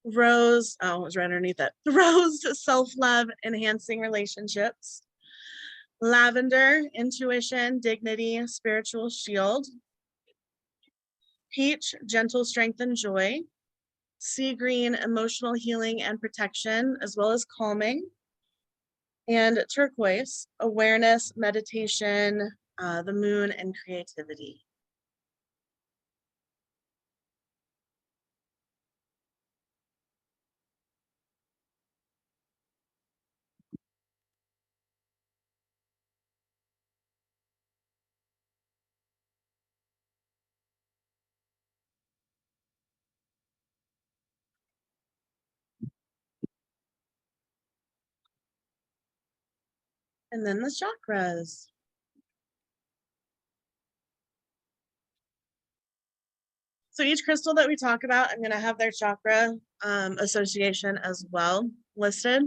Rose, oh, it was right underneath it. Rose, self-love, enhancing relationships. Lavender, intuition, dignity, spiritual shield. Peach, gentle strength and joy. Sea green, emotional healing and protection, as well as calming. And turquoise, awareness, meditation, the moon, and creativity. And then the chakras. So each crystal that we talk about, I'm going to have their chakra association as well listed.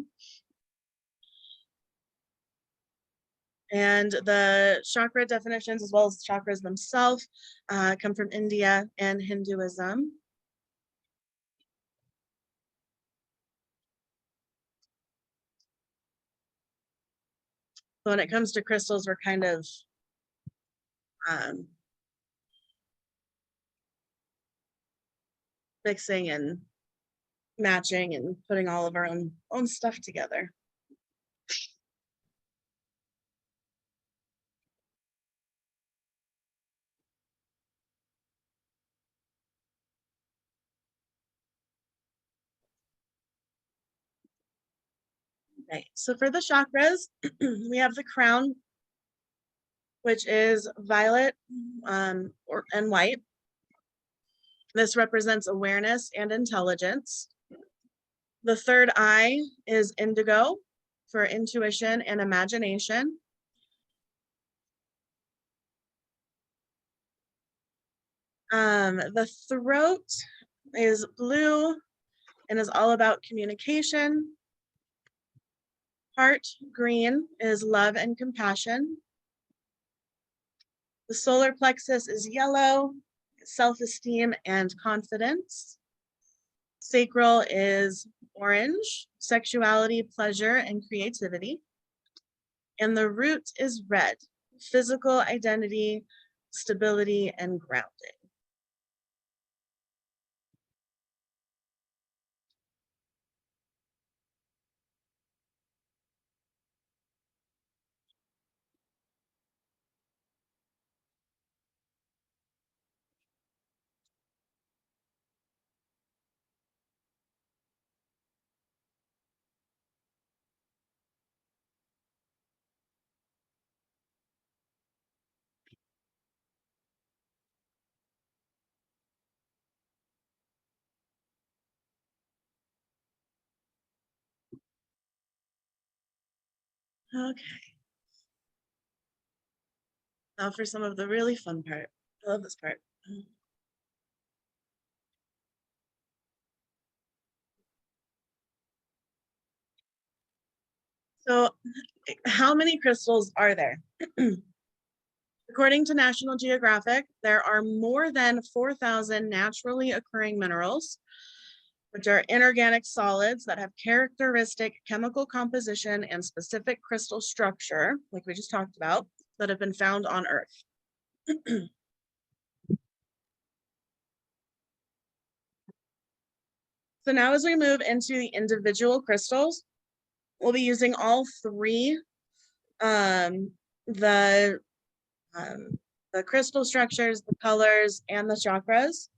And the chakra definitions, as well as chakras themselves, come from India and Hinduism. So when it comes to crystals, we're kind of mixing and matching and putting all of our own stuff together. Right, so for the chakras, we have the crown, which is violet and white. This represents awareness and intelligence. The third eye is indigo for intuition and imagination. The throat is blue and is all about communication. Heart green is love and compassion. The solar plexus is yellow, self-esteem and confidence. Sacral is orange, sexuality, pleasure, and creativity. And the root is red, physical identity, stability, and grounding. Okay. Now for some of the really fun part. I love this part. So how many crystals are there? According to National Geographic, there are more than 4,000 naturally occurring minerals, which are inorganic solids that have characteristic chemical composition and specific crystal structure, like we just talked about, that have been found on Earth. So now as we move into the individual crystals, we'll be using all three, the crystal structures, the colors, and the chakras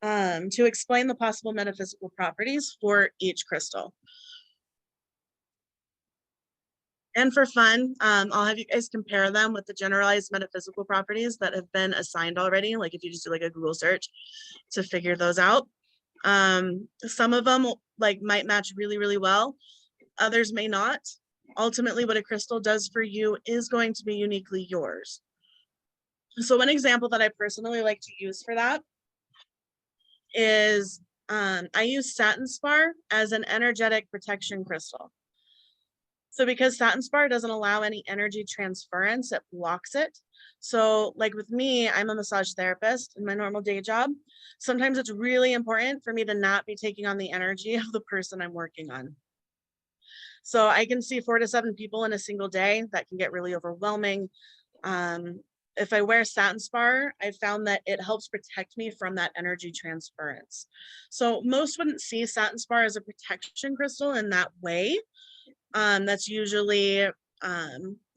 to explain the possible metaphysical properties for each crystal. And for fun, I'll have you guys compare them with the generalized metaphysical properties that have been assigned already. Like if you just do like a Google search to figure those out. Some of them might match really, really well. Others may not. Ultimately, what a crystal does for you is going to be uniquely yours. So one example that I personally like to use for that is I use satin spar as an energetic protection crystal. So because satin spar doesn't allow any energy transference, it blocks it. So like with me, I'm a massage therapist in my normal day job. Sometimes it's really important for me to not be taking on the energy of the person I'm working on. So I can see 4 to 7 people in a single day. That can get really overwhelming. If I wear satin spar, I found that it helps protect me from that energy transference. So most wouldn't see satin spar as a protection crystal in that way. That's usually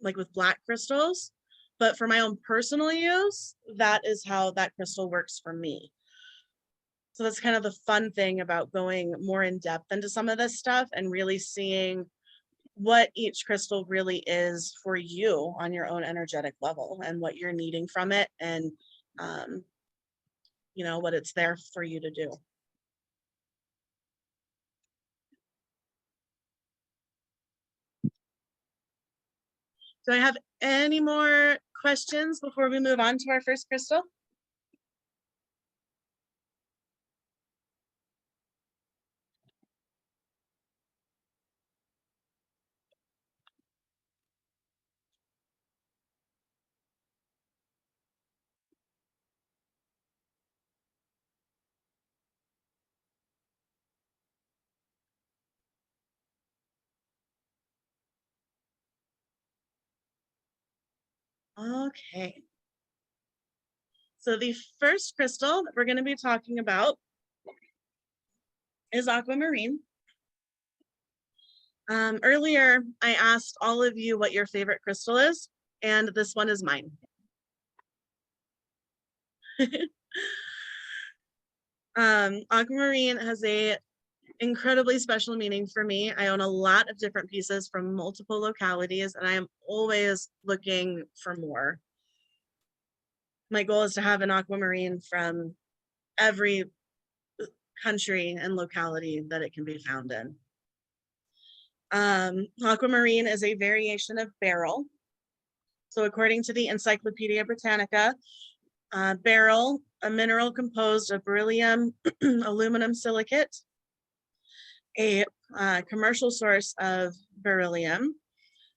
like with black crystals, but for my own personal use, that is how that crystal works for me. So that's kind of the fun thing about going more in depth into some of this stuff and really seeing what each crystal really is for you on your own energetic level and what you're needing from it, and you know, what it's there for you to do. Do I have any more questions before we move on to our first crystal? Okay. So the first crystal that we're going to be talking about is aquamarine. Earlier, I asked all of you what your favorite crystal is, and this one is mine. Aquamarine has a incredibly special meaning for me. I own a lot of different pieces from multiple localities, and I am always looking for more. My goal is to have an aquamarine from every country and locality that it can be found in. Aquamarine is a variation of beryl. So according to the Encyclopedia Britannica, beryl, a mineral composed of beryllium aluminum silicate, a commercial source of beryllium.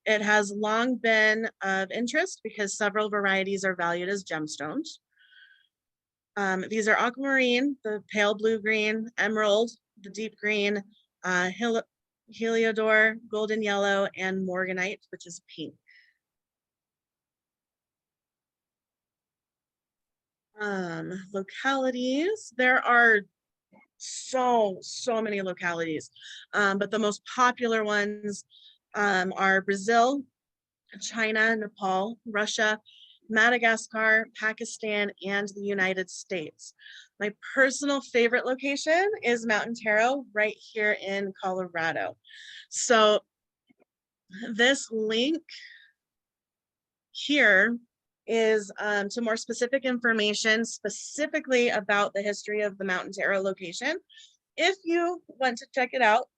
It has long been of interest because several varieties are valued as gemstones. These are aquamarine, the pale blue green, emerald, the deep green, heliodor, golden yellow, and morganite, which is pink. Localities, there are so many localities, but the most popular ones are Brazil, China, Nepal, Russia, Madagascar, Pakistan, and the United States. My personal favorite location is Mount Antero, right here in Colorado. So this link here is to more specific information specifically about the history of the Mount Antero location. If you want to check it out,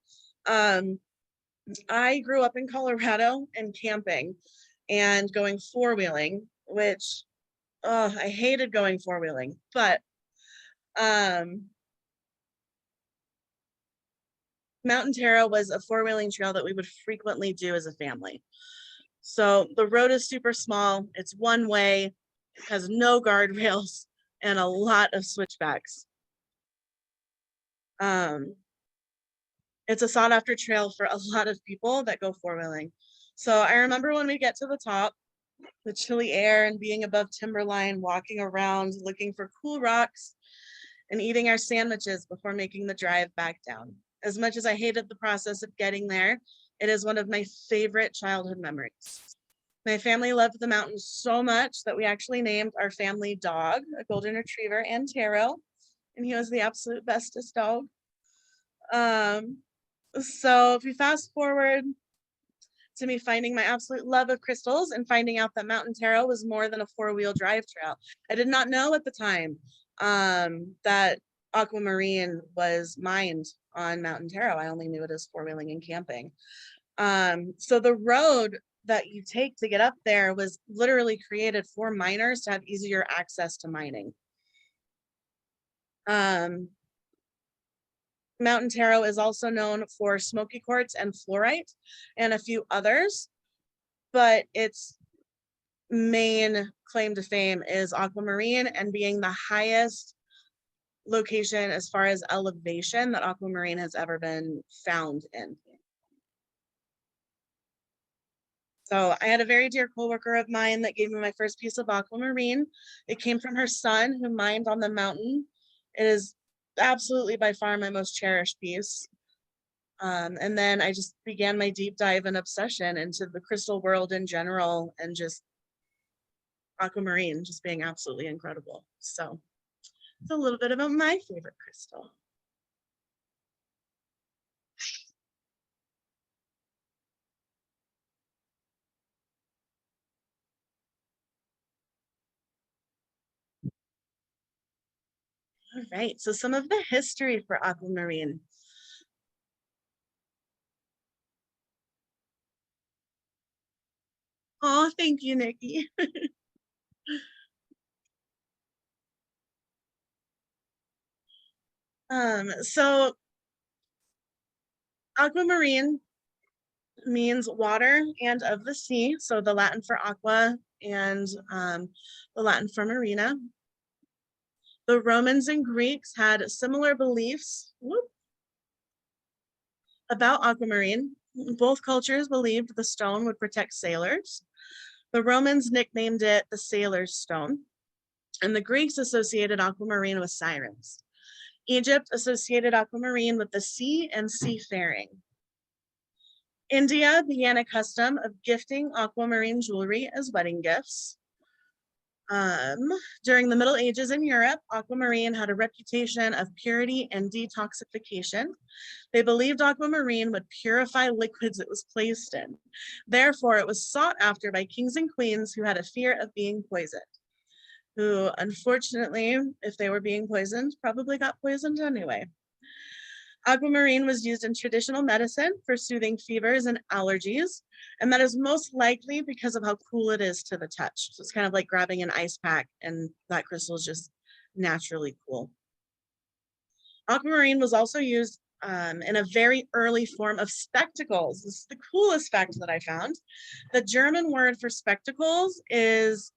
I grew up in Colorado and camping and going four-wheeling, which I hated going four-wheeling, but Mount Antero was a four-wheeling trail that we would frequently do as a family. So the road is super small, it's one way, it has no guardrails, and a lot of switchbacks. It's a sought after trail for a lot of people that go four-wheeling. So I remember when we get to the top, the chilly air and being above timberline, walking around, looking for cool rocks and eating our sandwiches before making the drive back down. As much as I hated the process of getting there, it is one of my favorite childhood memories. My family loved the mountains so much that we actually named our family dog a golden retriever, Antero, and he was the absolute bestest dog. So if we fast forward to me finding my absolute love of crystals and finding out that Mount Antero was more than a four-wheel drive trail. I did not know at the time that aquamarine was mined on Mount Antero. I only knew it as four-wheeling and camping. So the road that you take to get up there was literally created for miners to have easier access to mining. Mount Antero is also known for smoky quartz and fluorite and a few others, but its main claim to fame is aquamarine and being the highest location as far as elevation that aquamarine has ever been found in. So I had a very dear coworker of mine that gave me my first piece of aquamarine. It came from her son who mined on the mountain. It is absolutely by far my most cherished piece. And then I just began my deep dive and obsession into the crystal world in general and just aquamarine just being absolutely incredible. So it's a little bit about my favorite crystal. All right, so some of the history for aquamarine. Oh, thank you, Nikki. So aquamarine means water and of the sea. So the Latin for aqua and the Latin for marina. The Romans and Greeks had similar beliefs about aquamarine. Both cultures believed the stone would protect sailors. The Romans nicknamed it the sailor's stone, and the Greeks associated aquamarine with sirens. Egypt associated aquamarine with the sea and seafaring. India began a custom of gifting aquamarine jewelry as wedding gifts. During the Middle Ages in Europe, aquamarine had a reputation of purity and detoxification. They believed aquamarine would purify liquids it was placed in. Therefore, it was sought after by kings and queens who had a fear of being poisoned, who unfortunately, if they were being poisoned, probably got poisoned anyway. Aquamarine was used in traditional medicine for soothing fevers and allergies, and that is most likely because of how cool it is to the touch. So it's kind of like grabbing an ice pack, and that crystal is just naturally cool. Aquamarine was also used in a very early form of spectacles. This is the coolest fact that I found. The German word for spectacles is,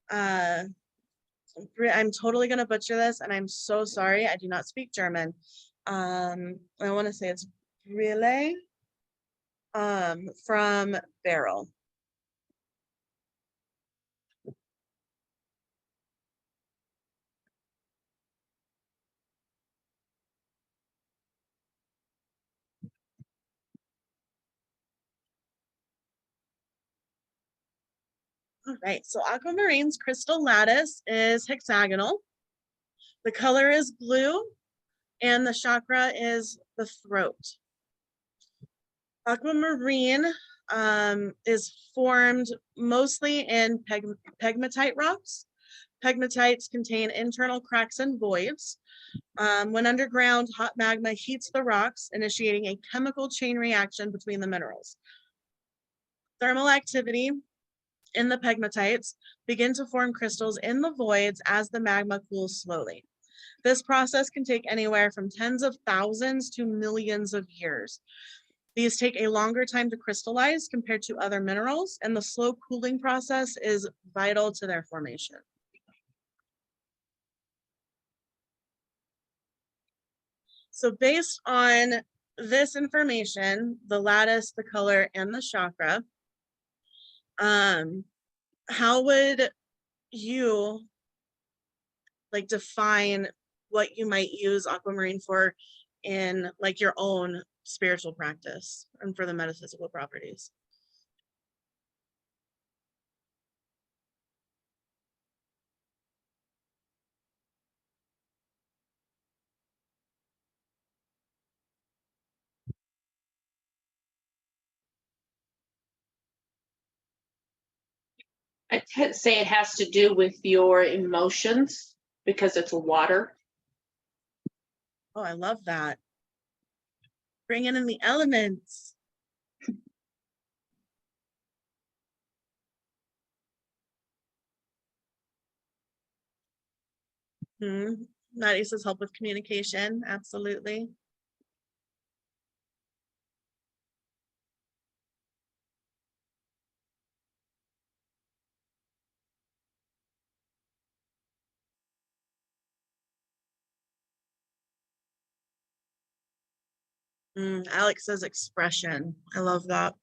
I'm totally going to butcher this, and I'm so sorry. I do not speak German. I want to say it's Brille, from barrel. All right, so aquamarine's crystal lattice is hexagonal. The color is blue, and the chakra is the throat. Aquamarine is formed mostly in pegmatite rocks. Pegmatites contain internal cracks and voids. When underground, hot magma heats the rocks, initiating a chemical chain reaction between the minerals. Thermal activity in the pegmatites begin to form crystals in the voids as the magma cools slowly. This process can take anywhere from tens of thousands to millions of years. These take a longer time to crystallize compared to other minerals, and the slow cooling process is vital to their formation. So based on this information, the lattice, the color, and the chakra, how would you like define what you might use aquamarine for in like your own spiritual practice and for the metaphysical properties? I'd say it has to do with your emotions because it's water. Oh, I love that. Bringing in the elements. That uses help with communication, absolutely. Alex says expression. I love that.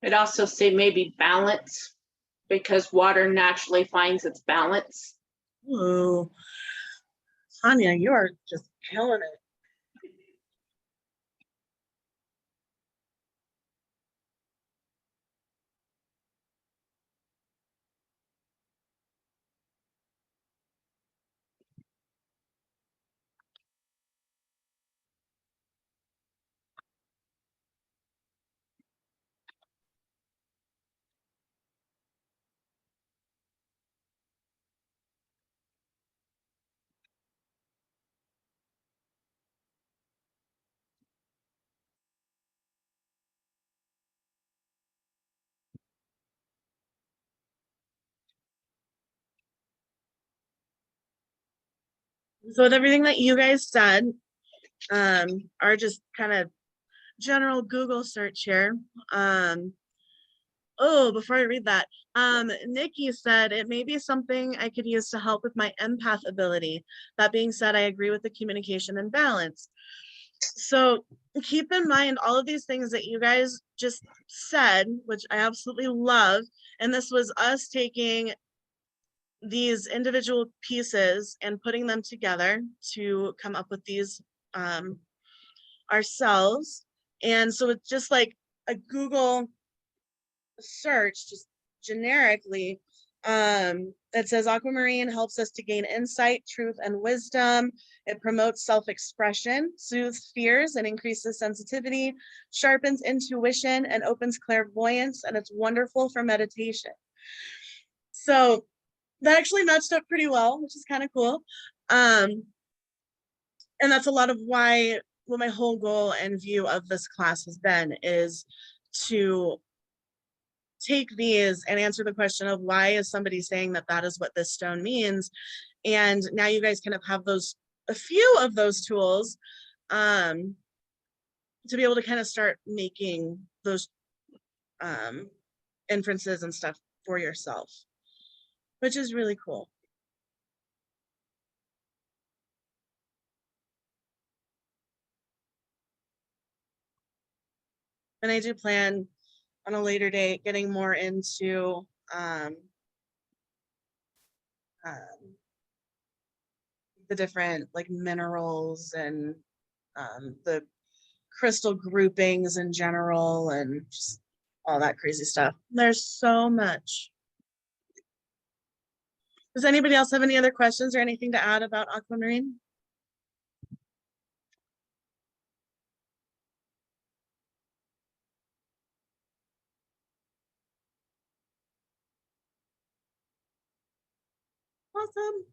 I'd also say maybe balance because water naturally finds its balance. Ooh, Tanya, you are just killing it. So with everything that you guys said, are just kind of general Google search here. Oh, before I read that, Nikki said it may be something I could use to help with my empath ability. That being said, I agree with the communication and balance. So keep in mind all of these things that you guys just said, which I absolutely love. And this was us taking these individual pieces and putting them together to come up with these ourselves. And so it's just like a Google search, just generically, it says aquamarine helps us to gain insight, truth, and wisdom. It promotes self-expression, soothes fears, and increases sensitivity, sharpens intuition, and opens clairvoyance, and it's wonderful for meditation. So that actually matched up pretty well, which is kind of cool. And that's a lot of what my whole goal and view of this class has been, is to take these and answer the question of why is somebody saying that that is what this stone means. And now you guys kind of have a few of those tools to be able to kind of start making those inferences and stuff for yourself, which is really cool. And I do plan on a later date getting more into the different like minerals and the crystal groupings in general and just all that crazy stuff. There's so much. Does anybody else have any other questions or anything to add about aquamarine? Awesome.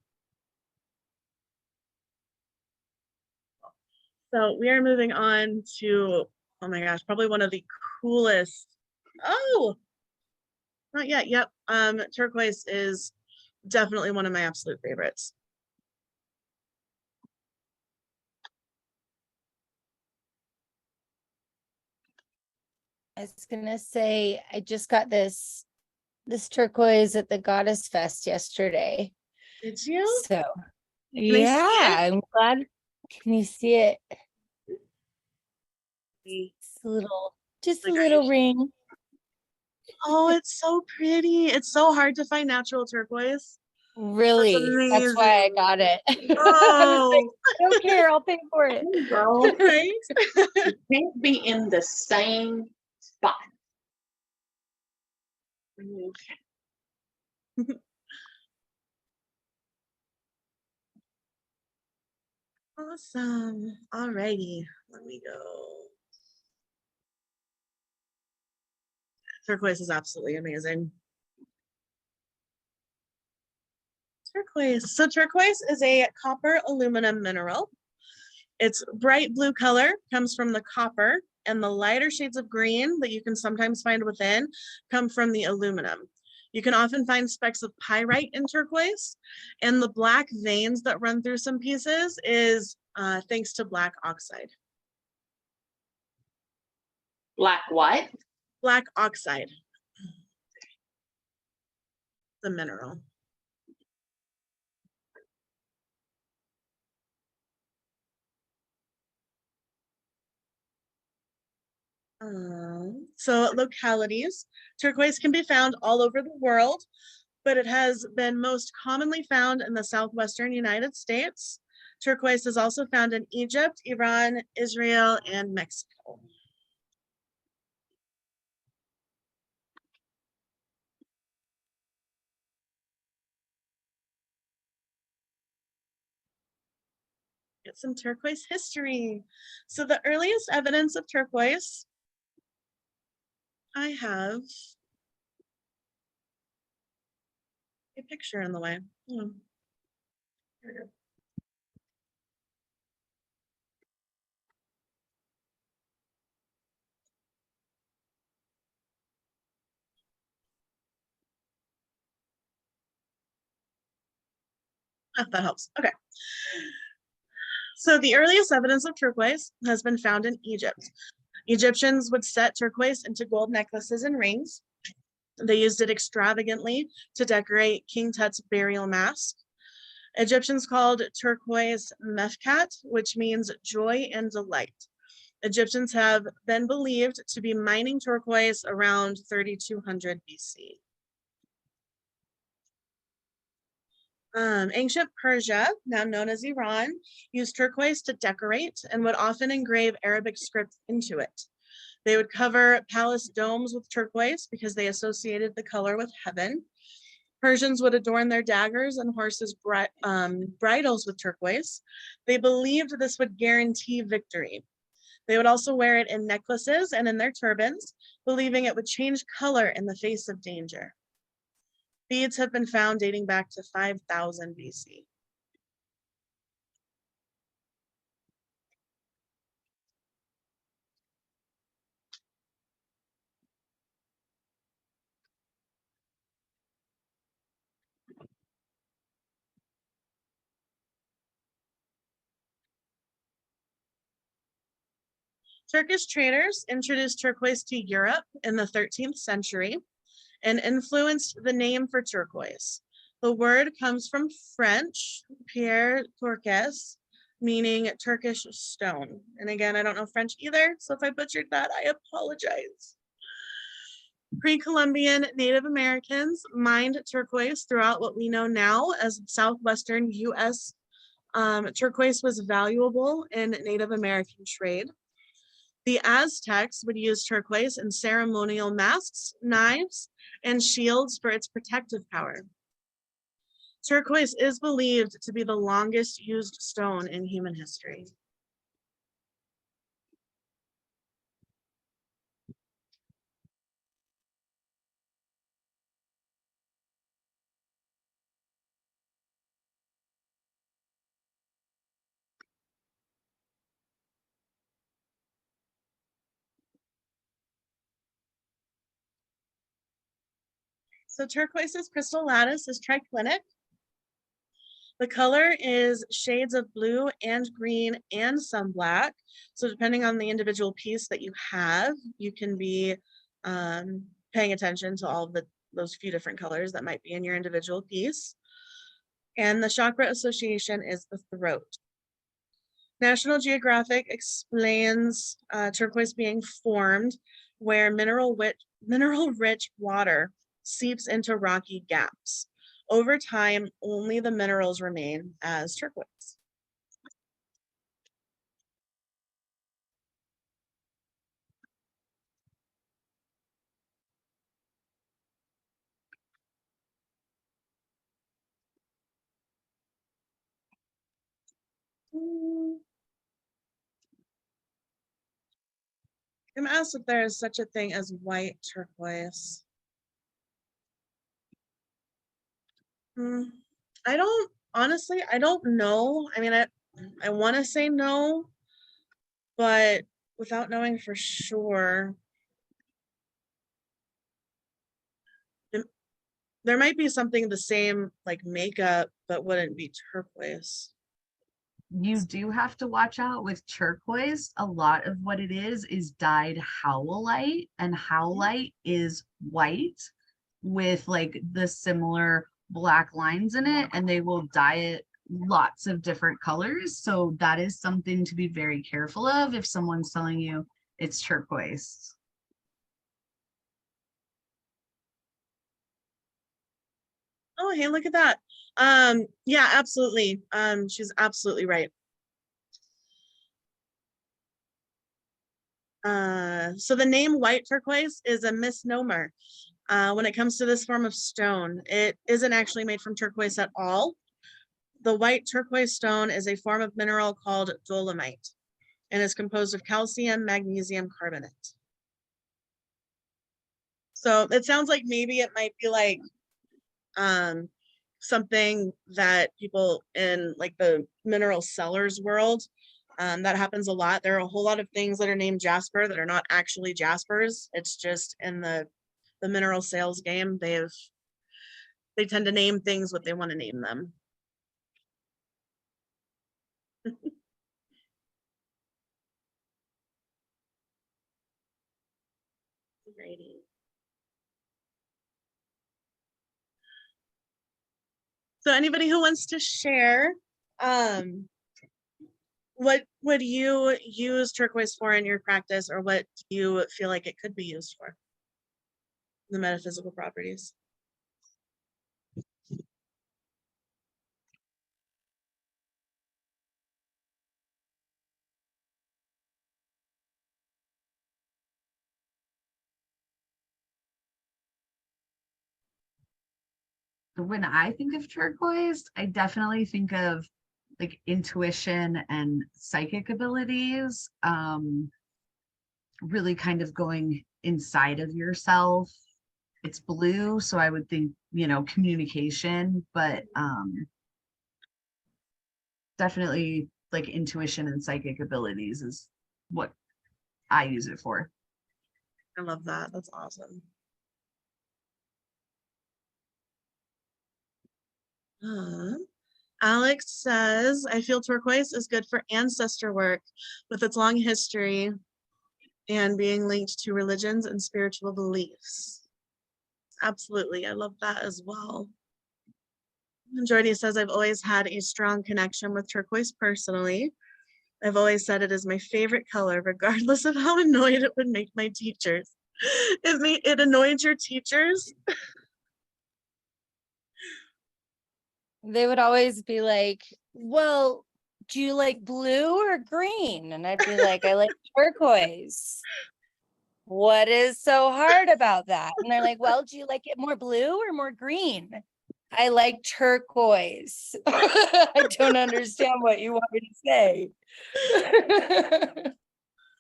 So we are moving on to, oh my gosh, probably one of the coolest. Oh, not yet. Yep. Turquoise is definitely one of my absolute favorites. I was gonna say, I just got this turquoise at the Goddess Fest yesterday. Did you? So I yeah, see it? I'm glad. Can you see it? It's Just a like, little ring. oh, it's so pretty. It's so hard to find natural turquoise. Really, that's why I amazing. got it. I was like, Oh, I don't care, I'll pay for it. Girl, right? you can't be in the same spot. Okay. Awesome. Alrighty, let me go. Turquoise is absolutely amazing. Turquoise. So turquoise is a copper aluminum mineral. Its bright blue color comes from the copper, and the lighter shades of green that you can sometimes find within come from the aluminum. You can often find specks of pyrite in turquoise, and the black veins that run through some pieces is thanks to black oxide. Black what? Black oxide, the mineral. So localities, turquoise can be found all over the world, but it has been most commonly found in the southwestern United States. Turquoise is also found in Egypt, Iran, Israel, and Mexico. Get some turquoise history. So the earliest evidence of turquoise I have a picture in the way. Here we go. That helps. Okay. So the earliest evidence of turquoise has been found in Egypt. Egyptians would set turquoise into gold necklaces and rings. They used it extravagantly to decorate King Tut's burial mask. Egyptians called turquoise mefkat, which means joy and delight. Egyptians have been believed to be mining turquoise around 3200 BC. Ancient Persia, now known as Iran, used turquoise to decorate and would often engrave Arabic script into it. They would cover palace domes with turquoise because they associated the color with heaven. Persians would adorn their daggers and horses' bridles with turquoise. They believed this would guarantee victory. They would also wear it in necklaces and in their turbans, believing it would change color in the face of danger. Beads have been found dating back to 5000 BC. Turkish traders introduced turquoise to Europe in the 13th century and influenced the name for turquoise. The word comes from French, pierre turquoise, meaning Turkish stone. And again, I don't know French either, so if I butchered that, I apologize. Pre-Columbian Native Americans mined turquoise throughout what we know now as southwestern US. Turquoise was valuable in Native American trade. The Aztecs would use turquoise in ceremonial masks, knives, and shields for its protective power. Turquoise is believed to be the longest used stone in human history. So turquoise's crystal lattice is triclinic. The color is shades of blue and green and some black. So depending on the individual piece that you have, you can be paying attention to all of those few different colors that might be in your individual piece. And the chakra association is the throat. National Geographic explains turquoise being formed where mineral-rich water seeps into rocky gaps. Over time, only the minerals remain as turquoise. I'm asked if there is such a thing as white turquoise. I don't, honestly, I don't know. I mean, I want to say no, but without knowing for sure, there might be something the same like makeup, but wouldn't be turquoise. You do have to watch out with turquoise. A lot of what it is dyed howlite, and howlite is white with like the similar black lines in it, and they will dye it lots of different colors. So that is something to be very careful of if someone's telling you it's turquoise. Oh, hey, look at that. Yeah, absolutely. She's absolutely right. So the name white turquoise is a misnomer. When it comes to this form of stone, it isn't actually made from turquoise at all. The white turquoise stone is a form of mineral called dolomite and is composed of calcium magnesium carbonate. So it sounds like maybe it might be like something that people in like the mineral sellers world, that happens a lot. There are a whole lot of things that are named Jasper that are not actually Jaspers. It's just in the mineral sales game, they tend to name things what they want to name them. So anybody who wants to share, what would you use turquoise for in your practice, or what do you feel like it could be used for? The metaphysical properties. When I think of turquoise, I definitely think of like intuition and psychic abilities, really kind of going inside of yourself. It's blue, so I would think, you know, communication, but definitely like intuition and psychic abilities is what I use it for. I love that. That's awesome. Alex says, I feel turquoise is good for ancestor work with its long history and being linked to religions and spiritual beliefs. Absolutely. I love that as well. And Jordy says, I've always had a strong connection with turquoise personally. I've always said it is my favorite color, regardless of how annoyed it would make my teachers. It annoyed your teachers? They would always be like, well, do you like blue or green? And I'd be like, I like turquoise. What is so hard about that? And they're like, well, do you like it more blue or more green? I like turquoise. I don't understand what you want me to say.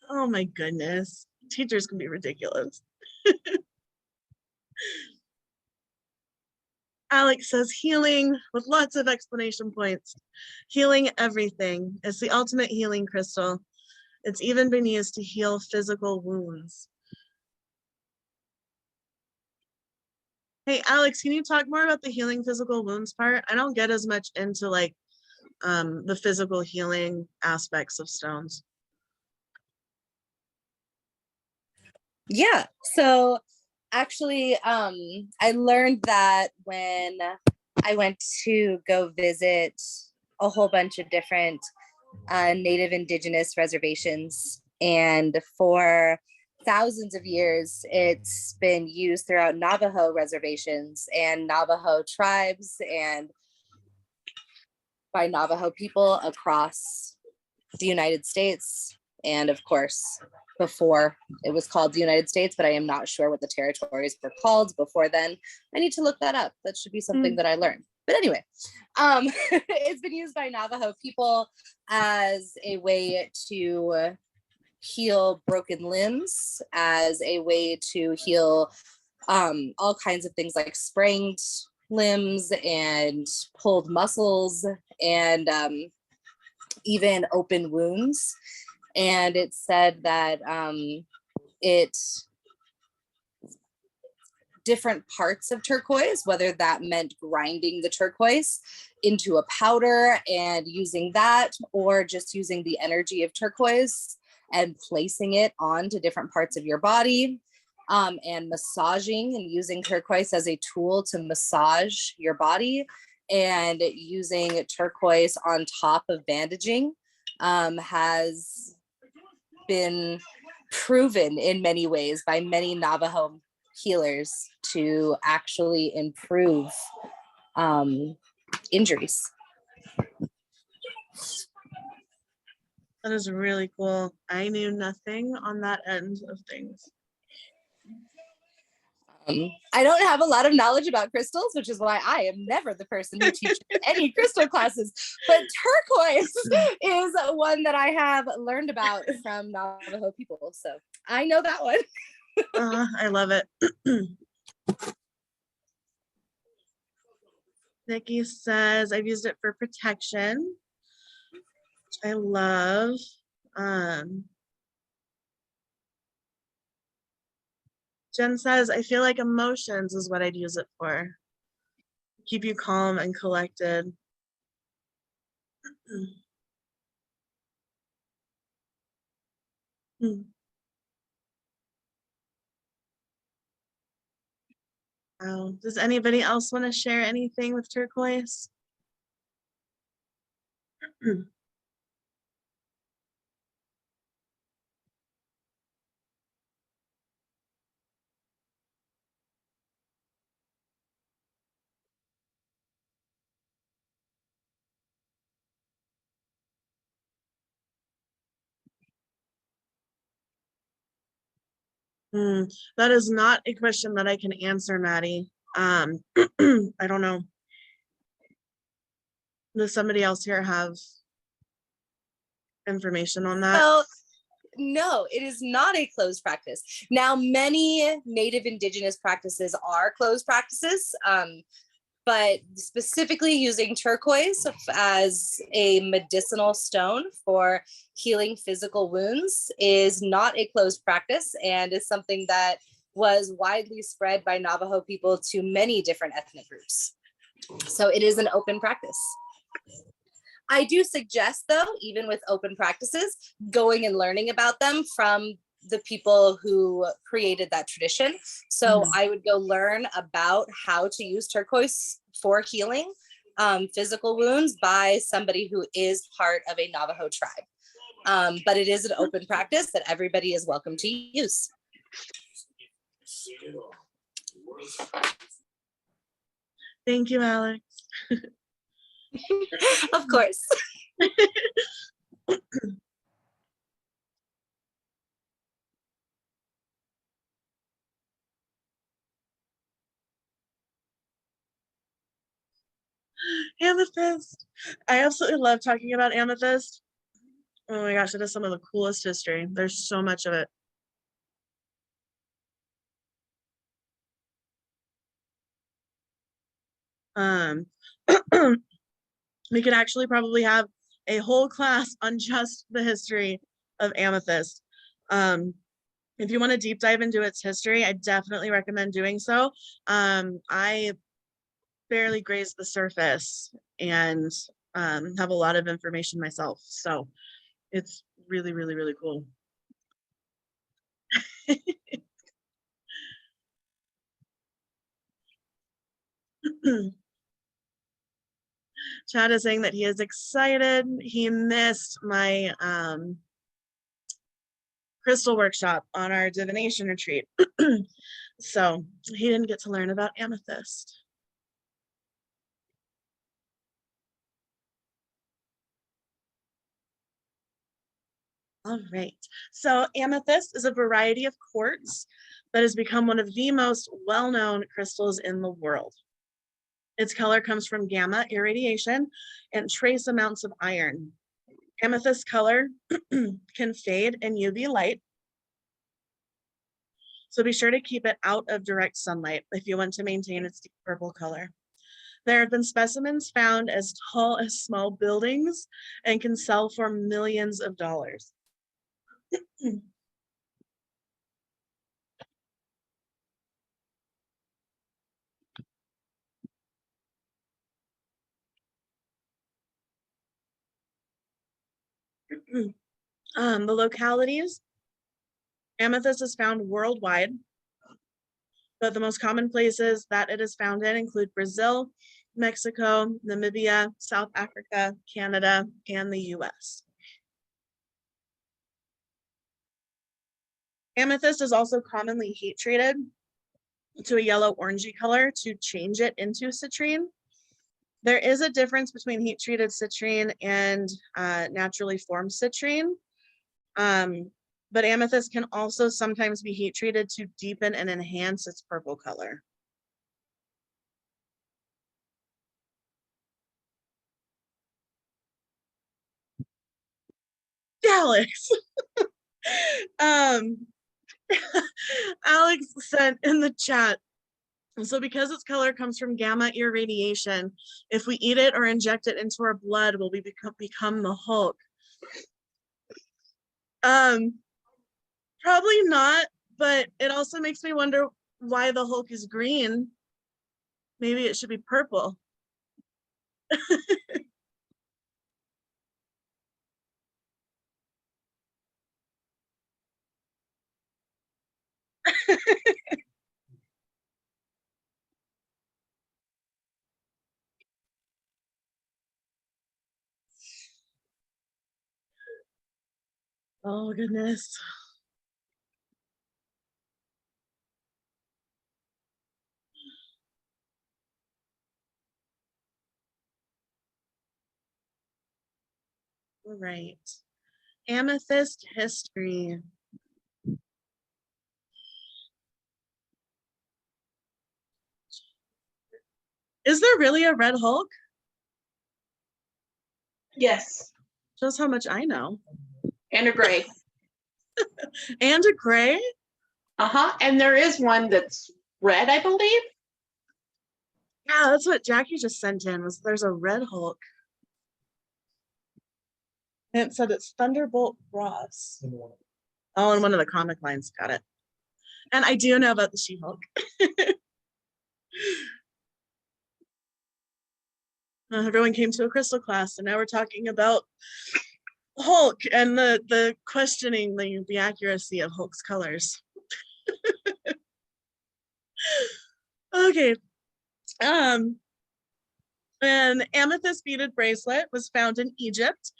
Oh my goodness. Teachers can be ridiculous. Alex says healing with lots of explanation points. Healing everything. It's the ultimate healing crystal. It's even been used to heal physical wounds. Hey, Alex, can you talk more about the healing physical wounds part? I don't get as much into like the physical healing aspects of stones. Yeah, so actually, I learned that when I went to go visit a whole bunch of different Native Indigenous reservations, and for thousands of years, it's been used throughout Navajo reservations and Navajo tribes and by Navajo people across the United States. And of course, before it was called the United States, but I am not sure what the territories were called before then. I need to look that up. That should be something that I learned. But anyway, it's been used by Navajo people as a way to heal broken limbs, as a way to heal all kinds of things like sprained limbs and pulled muscles and even open wounds. And it said that different parts of turquoise, whether that meant grinding the turquoise into a powder and using that, or just using the energy of turquoise and placing it onto different parts of your body, and massaging and using turquoise as a tool to massage your body, and using turquoise on top of bandaging has been proven in many ways by many Navajo healers to actually improve injuries. That is really cool. I knew nothing on that end of things. I don't have a lot of knowledge about crystals, which is why I am never the person who teaches any crystal classes, but turquoise is one that I have learned about from Navajo people. So I know that one. I love it. Nikki says, I've used it for protection, which I love. Jen says, I feel like emotions is what I'd use it for. Keep you calm and collected. Does anybody else want to share anything with turquoise? That is not a question that I can answer, Maddie. I don't know. Does somebody else here have information on that? So, no, it is not a closed practice. Now, many Native Indigenous practices are closed practices, but specifically using turquoise as a medicinal stone for healing physical wounds is not a closed practice and is something that was widely spread by Navajo people to many different ethnic groups. So it is an open practice. I do suggest, though, even with open practices, going and learning about them from the people who created that tradition. So I would go learn about how to use turquoise for healing physical wounds by somebody who is part of a Navajo tribe. But it is an open practice that everybody is welcome to use. Thank you, Alex. Of course. Amethyst. I absolutely love talking about amethyst. Oh my gosh, it is some of the coolest history. There's so much of it. We could actually probably have a whole class on just the history of amethyst. If you want to deep dive into its history, I definitely recommend doing so. I barely grazed the surface and have a lot of information myself. So it's really, really, really cool. Chad is saying that he is excited. He missed my crystal workshop on our divination retreat. So he didn't get to learn about amethyst. All right, so amethyst is a variety of quartz that has become one of the most well-known crystals in the world. Its color comes from gamma irradiation and trace amounts of iron. Amethyst color can fade in UV light, so be sure to keep it out of direct sunlight if you want to maintain its deep purple color. There have been specimens found as tall as small buildings and can sell for millions of dollars. The localities, amethyst is found worldwide, but the most common places that it is found in include Brazil, Mexico, Namibia, South Africa, Canada, and the US. Amethyst is also commonly heat treated to a yellow orangey color to change it into citrine. There is a difference between heat treated citrine and naturally formed citrine. But amethyst can also sometimes be heat treated to deepen and enhance its purple color. Alex. Alex sent in the chat, so because its color comes from gamma irradiation, if we eat it or inject it into our blood, will we become the Hulk? Probably not, but it also makes me wonder why the Hulk is green. Maybe it should be purple. Oh, goodness. All right. Amethyst history. Is there really a red Hulk? Yes, Shows how much I know. and a gray. And a gray? Uh-huh. And there is one that's red, I believe. Yeah, that's what Jackie just sent in, was there's a red Hulk. And it said it's Thunderbolt Ross. Oh, in one of the comic lines, got it. And I do know about the She-Hulk. Everyone came to a crystal class, and now we're talking about Hulk and the questioning the accuracy of Hulk's colors. Okay. An amethyst beaded bracelet was found in Egypt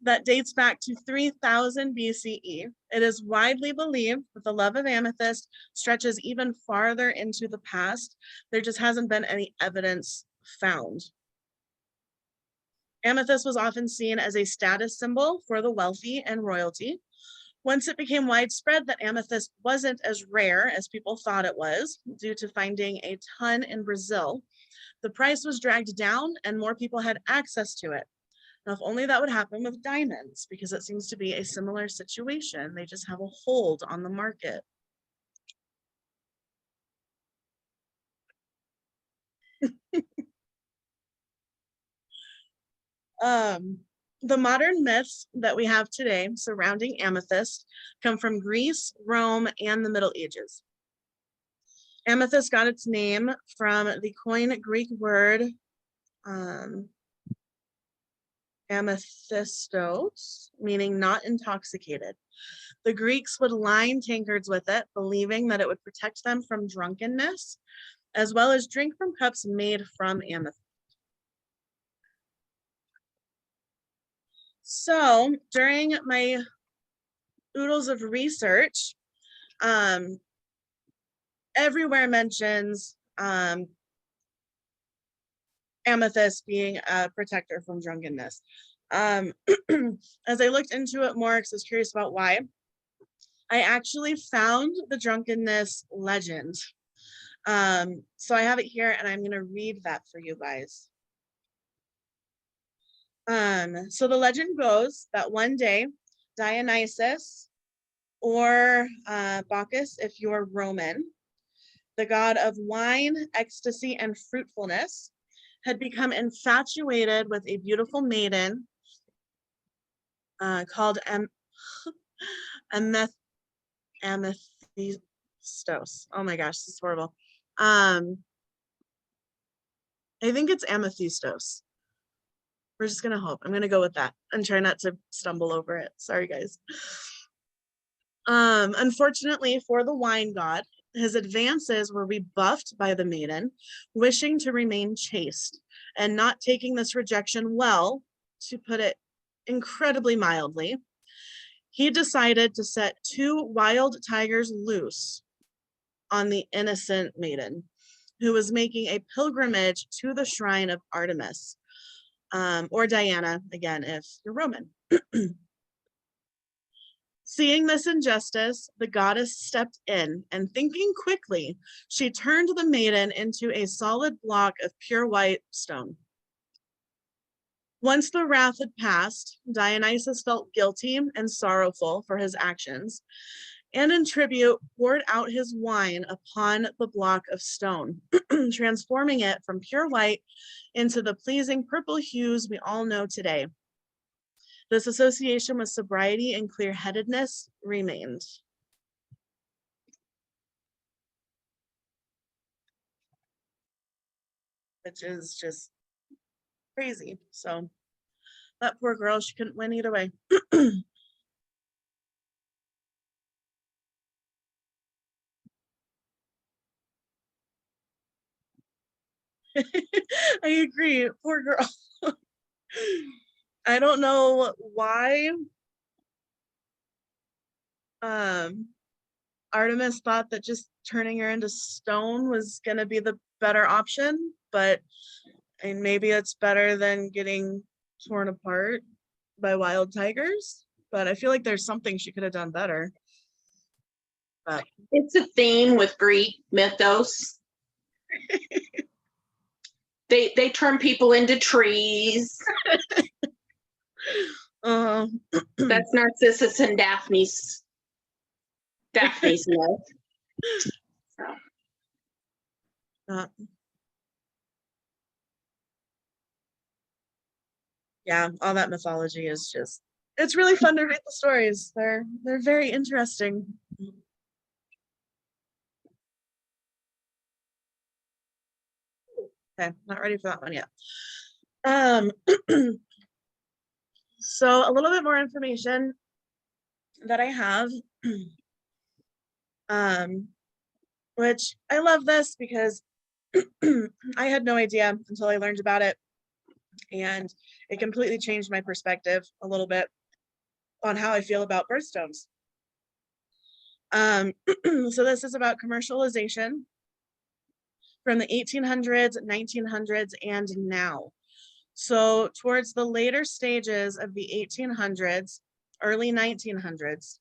that dates back to 3000 BCE. It is widely believed that the love of amethyst stretches even farther into the past. There just hasn't been any evidence found. Amethyst was often seen as a status symbol for the wealthy and royalty. Once it became widespread that amethyst wasn't as rare as people thought it was, due to finding a ton in Brazil, the price was dragged down and more people had access to it. Now, if only that would happen with diamonds, because it seems to be a similar situation. They just have a hold on the market. The modern myths that we have today surrounding amethyst come from Greece, Rome, and the Middle Ages. Amethyst got its name from the Koine Greek word amethystos, meaning not intoxicated. The Greeks would line tankards with it, believing that it would protect them from drunkenness, as well as drink from cups made from amethyst. So during my oodles of research, everywhere mentions amethyst being a protector from drunkenness. As I looked into it more, because I was curious about why, I actually found the drunkenness legend. So I have it here, and I'm going to read that for you guys. So the legend goes that one day, Dionysus, or Bacchus, if you're Roman, the god of wine, ecstasy, and fruitfulness, had become infatuated with a beautiful maiden called Amethystos. Oh my gosh, this is horrible. I think it's Amethystos. We're just gonna hope. I'm gonna go with that and try not to stumble over it. Sorry, guys. Unfortunately for the wine god, his advances were rebuffed by the maiden, wishing to remain chaste and not taking this rejection well, to put it incredibly mildly. He decided to set 2 wild tigers loose on the innocent maiden, who was making a pilgrimage to the shrine of Artemis, or Diana, again, if you're Roman. Seeing this injustice, the goddess stepped in, and thinking quickly, she turned the maiden into a solid block of pure white stone. Once the wrath had passed, Dionysus felt guilty and sorrowful for his actions, and in tribute poured out his wine upon the block of stone, transforming it from pure white into the pleasing purple hues we all know today. This association with sobriety and clear-headedness remained. Which is just crazy. So that poor girl, she couldn't win either way. I agree, poor girl. I don't know why Artemis thought that just turning her into stone was going to be the better option, but and maybe it's better than getting torn apart by wild tigers. But I feel like there's something she could have done better. But It's a theme with Greek mythos. They turn people into trees. That's Narcissus and Daphne's myth. uh, yeah, all that mythology is just, it's really fun to read the stories. They're very interesting. Okay, not ready for that one yet. So a little bit more information that I have, which I love this because I had no idea until I learned about it, and it completely changed my perspective a little bit on how I feel about birthstones. So this is about commercialization from the 1800s, 1900s, and now. So towards the later stages of the 1800s, early 1900s,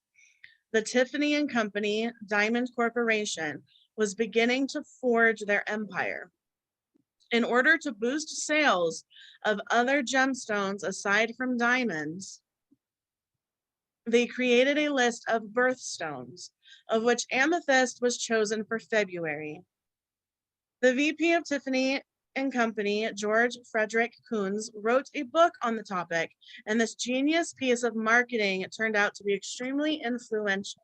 the Tiffany and Company Diamond Corporation was beginning to forge their empire. In order to boost sales of other gemstones aside from diamonds, they created a list of birthstones, of which amethyst was chosen for February. The VP of Tiffany and Company, George Frederick Coons, wrote a book on the topic, and this genius piece of marketing turned out to be extremely influential.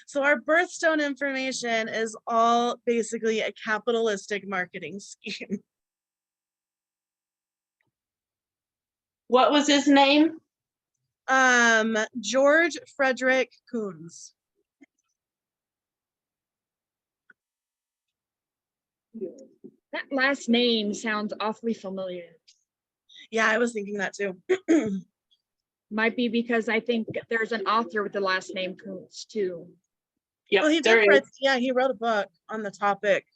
So our birthstone information is all basically a capitalistic marketing scheme. What was his name? George Frederick Coons. That last name sounds awfully familiar. Yeah, I was thinking that too. Might be because I think there's an author with the last name Kuntz too. Yeah, Well, he did write, yeah, he wrote a book on the topic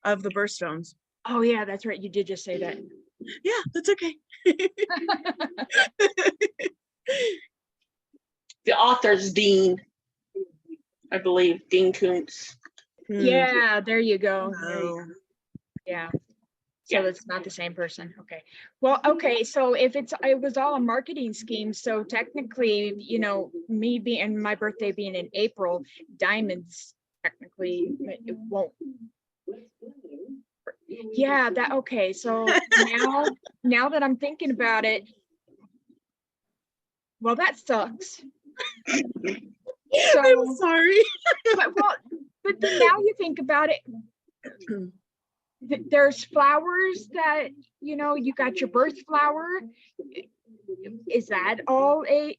of the birthstones. Oh yeah, that's right. You did just say that. Yeah, that's okay. The author's Dean, I believe, Dean Koontz. Yeah, there you go. Oh. Yeah. So it's not the same person. Okay. Well, okay. So if it was all a marketing scheme, so technically, you know, me being my birthday being in April, diamonds technically it won't. Yeah, that okay. So now that I'm thinking about it, well, that sucks. So I'm sorry. but then now you think about it. There's flowers that, you know, you got your birth flower. Is that all a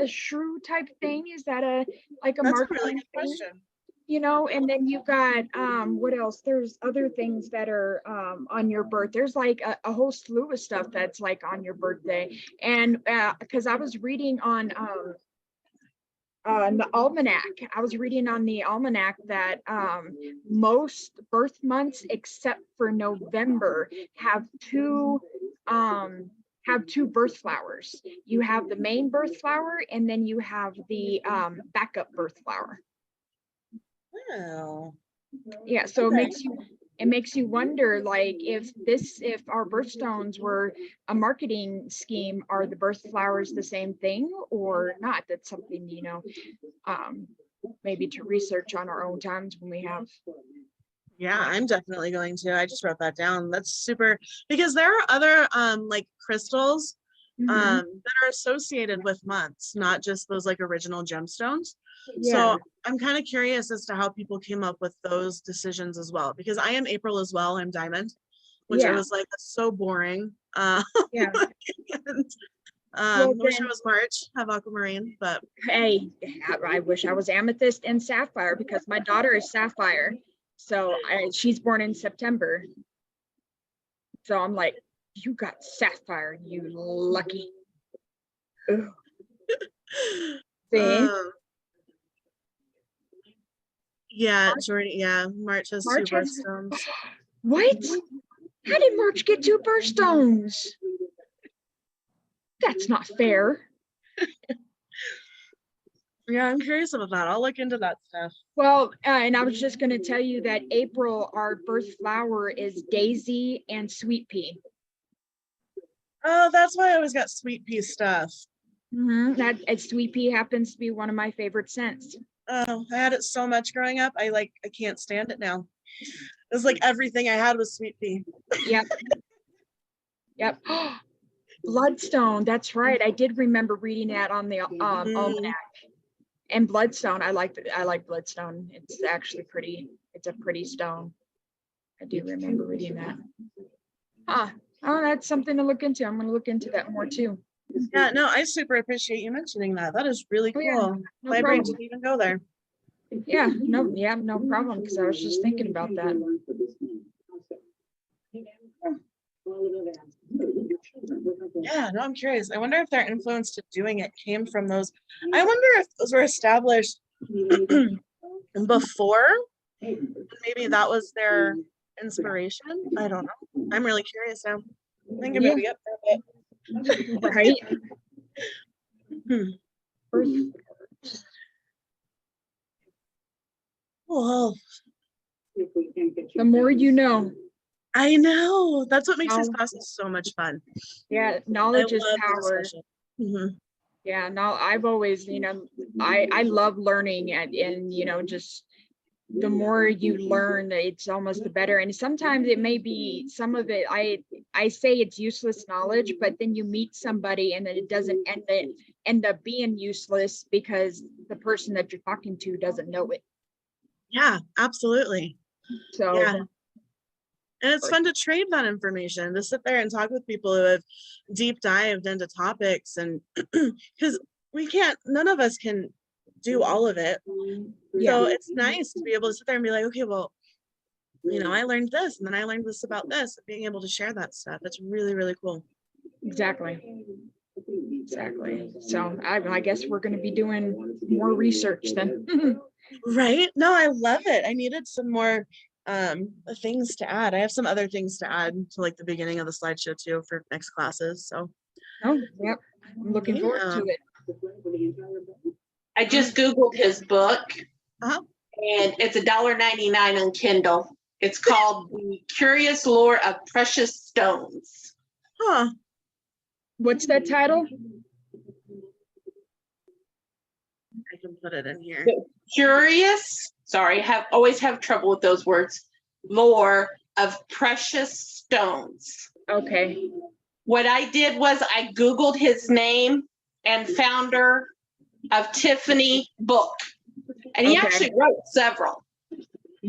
shrew type thing? Is that a marketing really good thing? question. You know, and then you got what else? There's other things that are on your birth. There's like a whole slew of stuff that's like on your birthday. And because I was reading on the almanac. I was reading on the almanac that most birth months except for November have two birth flowers. You have the main birth flower and then you have the backup birth flower. Oh. Yeah, so Okay. it makes you wonder, like, if our birthstones were a marketing scheme, are the birth flowers the same thing or not? That's something, you know, maybe to research on our own times when we have. Yeah, I'm definitely going to. I just wrote that down. That's super, because there are other like crystals that are associated with months, not just those like original gemstones. Yeah. So I'm kind of curious as to how people came up with those decisions as well, because I am April as well. I'm Diamond, which I Yeah. was like, that's so boring. Yeah. And, wish I was March, have aquamarine, but Hey, I wish I was Amethyst and Sapphire because my daughter is Sapphire. So she's born in September. So I'm like, you got Sapphire, you lucky. See? Yeah, Jordy, yeah, March has two March has- birthstones. What? How did March get 2 birthstones? That's not fair. Yeah, I'm curious about that. I'll look into that stuff. Well, and I was just going to tell you that April, our birth flower is daisy and sweet pea. Oh, that's why I always got sweet pea stuff. That and sweet pea happens to be one of my favorite scents. Oh, I had it so much growing up. I can't stand it now. It was like everything I had was sweet pea. Yep. Yep. Bloodstone. That's right. I did remember reading that on the almanac. And bloodstone. I like bloodstone. It's actually pretty. It's a pretty stone. I do remember reading that. Oh, that's something to look into. I'm going to look into that more too. Yeah, no, I super appreciate you mentioning that. That is really Oh, cool. yeah, no My brain problem. didn't even go there. Yeah, no problem. Because I was just thinking about that. Yeah, no, I'm curious. I wonder if their influence to doing it came from those. I wonder if those were established before. Maybe that was their inspiration. I don't know. I'm really curious now. I think I'm gonna be up for a bit. Right. Well, The more you know. I know. That's what makes these Now- classes so much fun. Yeah, I knowledge is love the power. discussion. Mhm. Yeah, no, I've always, I love learning and just the more you learn, it's almost the better. And sometimes it may be some of it, I say it's useless knowledge, but then you meet somebody and then it doesn't end up being useless because the person that you're talking to doesn't know it. Yeah, absolutely. So Yeah. And it's fun to trade that information, to sit there and talk with people who have deep dived into topics, and because none of us can do all of it. So it's nice to be able to sit there and be like, okay, well, I learned this, and then I learned this about this, and being able to share that stuff. That's really, really cool. Exactly. So I guess we're going to be doing more research then. Right? No, I love it. I needed some more things to add. I have some other things to add to like the beginning of the slideshow too for next classes. So Oh, yep. I'm looking forward to it. I just Googled his book Uh-huh. and it's $1.99 on Kindle. It's called The Curious Lore of Precious Stones. Huh. What's that title? I can put it in here. Curious, sorry, always have trouble with those words. Lore of Precious Stones. Okay. What I did was I Googled his name and founder of Tiffany book. And he Okay. actually wrote several.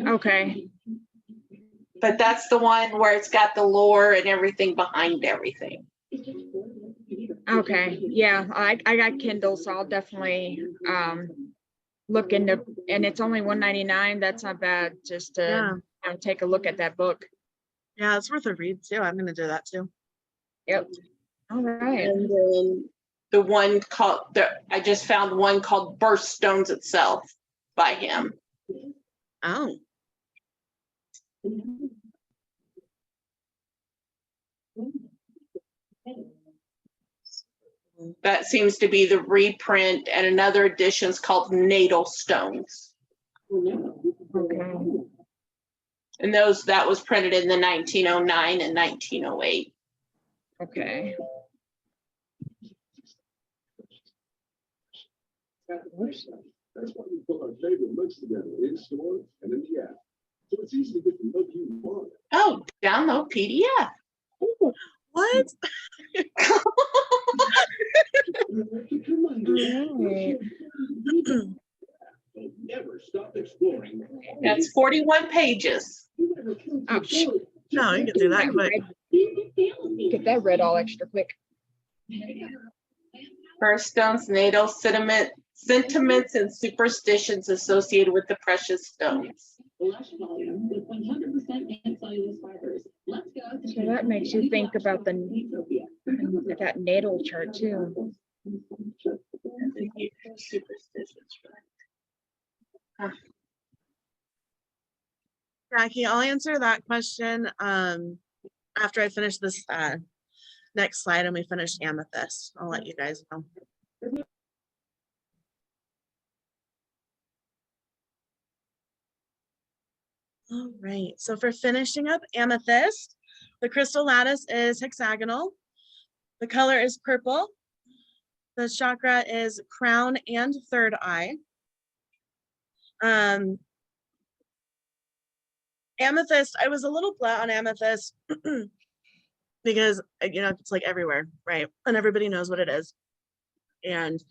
Okay. But that's the one where it's got the lore and everything behind everything. Okay. Yeah, I got Kindle, so I'll definitely look into, and it's only $1.99. That's not bad. Just to take a look at that book. Yeah, it's worth a read too. I'm gonna do that too. Yep. All right. And then the one called, I just found one called Birthstones itself by him. Oh. That seems to be the reprint, and another edition is called Natal Stones. Okay. And that was printed in the 1909 and 1908. Okay. That's why we put our favorite books together in store and in the app. So it's easy to get the book you want. Oh, download PDF. What? Never stop exploring. That's 41 pages. Ouch. No, you can do that quick. Get that read all extra quick. Birthstones, natal sentiments and superstitions associated with the precious stones. So that makes you think about that natal chart too. Superstitions, right? Jackie, I'll answer that question after I finish this next slide and we finish amethyst. I'll let you guys know. All right, so for finishing up amethyst, the crystal lattice is hexagonal. The color is purple. The chakra is crown and third eye. Amethyst, I was a little flat on amethyst because, you know, it's like everywhere, right? And everybody knows what it is. And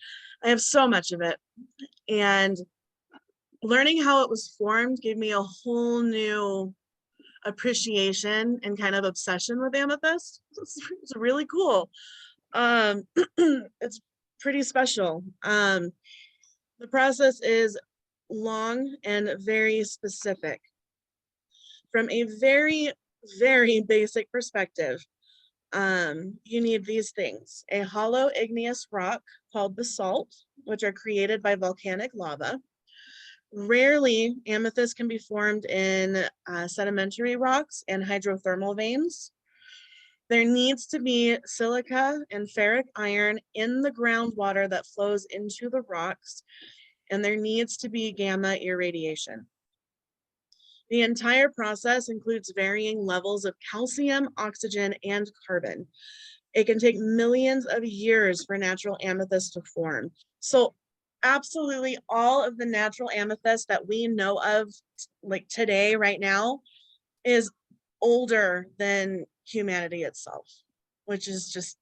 I have so much of it. And learning how it was formed gave me a whole new appreciation and kind of obsession with amethyst. It's really cool. It's pretty special. The process is long and very specific. From a very, very basic perspective, you need these things: a hollow igneous rock called basalt, which are created by volcanic lava. Rarely, amethyst can be formed in sedimentary rocks and hydrothermal veins. There needs to be silica and ferric iron in the groundwater that flows into the rocks, and there needs to be gamma irradiation. The entire process includes varying levels of calcium, oxygen, and carbon. It can take millions of years for natural amethyst to form. So absolutely all of the natural amethyst that we know of, like today, right now, is older than humanity itself, which is just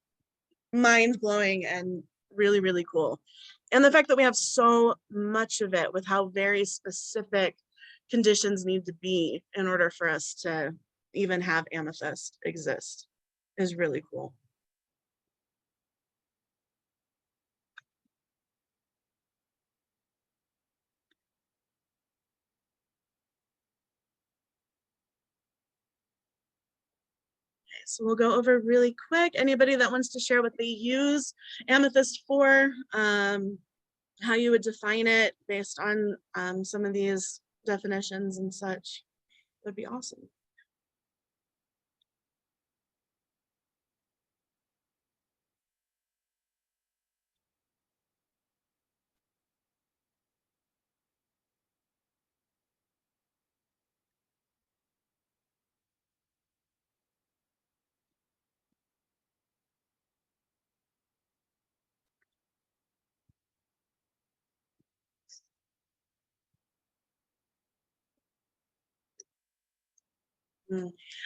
mind-blowing and really, really cool. And the fact that we have so much of it with how very specific conditions need to be in order for us to even have amethyst exist is really cool. Okay, so we'll go over really quick. Anybody that wants to share what they use amethyst for, how you would define it based on some of these definitions and such, would be awesome.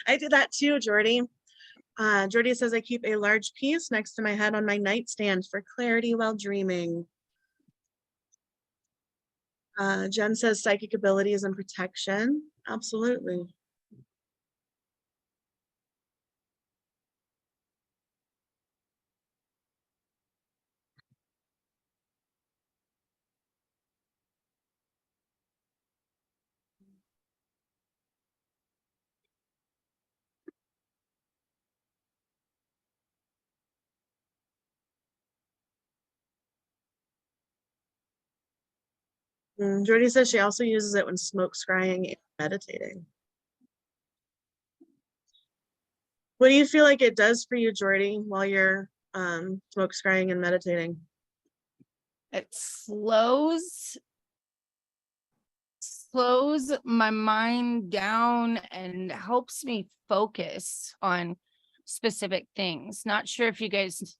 I did that too, Jordy. Jordy says, I keep a large piece next to my head on my nightstand for clarity while dreaming. Jen says psychic abilities and protection. Absolutely. Jordy says she also uses it when smoke scrying and meditating. What do you feel like it does for you, Jordy, while you're smoke scrying and meditating? It slows my mind down and helps me focus on specific things. Not sure if you guys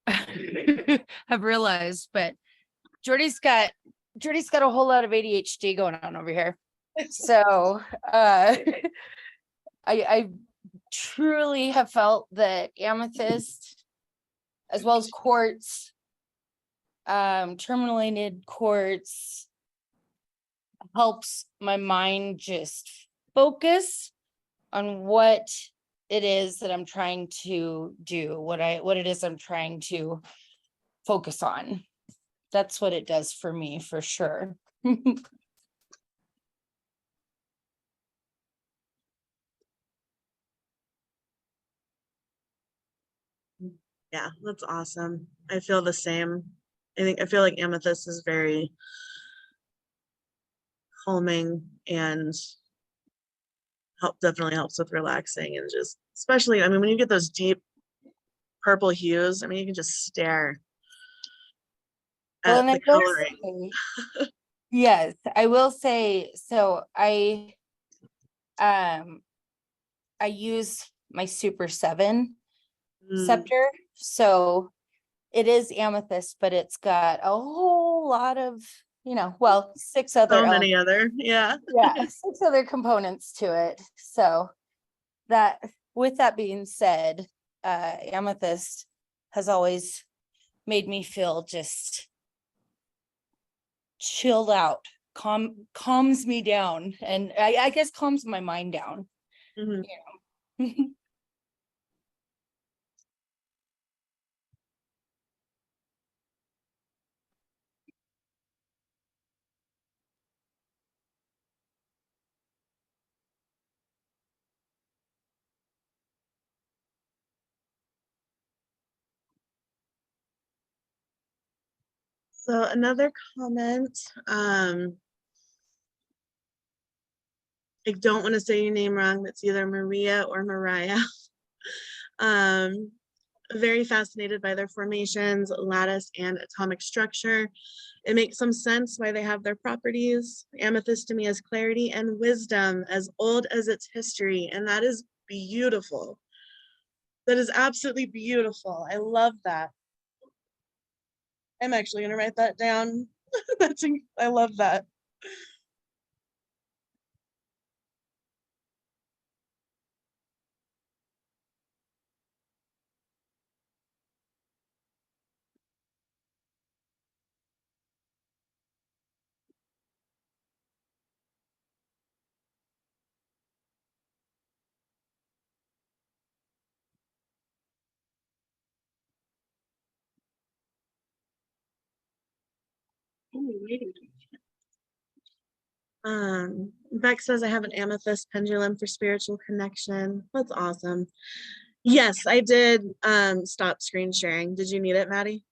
have realized, but Jordy's got a whole lot of ADHD going on over here. So I truly have felt that amethyst, as well as quartz, tourmalinated quartz, helps my mind just focus on what it is that I'm trying to do, what it is I'm trying to focus on. That's what it does for me, for sure. Yeah, that's awesome. I feel the same. I feel like amethyst is very calming and definitely helps with relaxing and just, especially, I mean, when you get those deep purple hues, I mean, you can just stare Well, at and I the will coloring. say, yes, I will say, so I use my Super 7 Mm, scepter, so it is amethyst, but it's got a whole lot of, well, 6 other so many elements. other, yeah. Yeah, 6 other components to it. So that, with that being said, amethyst has always made me feel just chilled out, calms me down, and I guess calms my mind down. Mhm. So another comment, I don't want to say your name wrong. It's either Maria or Mariah. Very fascinated by their formations, lattice, and atomic structure. It makes some sense why they have their properties. Amethyst to me is clarity and wisdom, as old as its history, and that is beautiful. That is absolutely beautiful. I love that. I'm actually gonna write that down. I love that. Beck says I have an amethyst pendulum for spiritual connection. That's awesome. Yes, I did stop screen sharing. Did you need it, Maddie?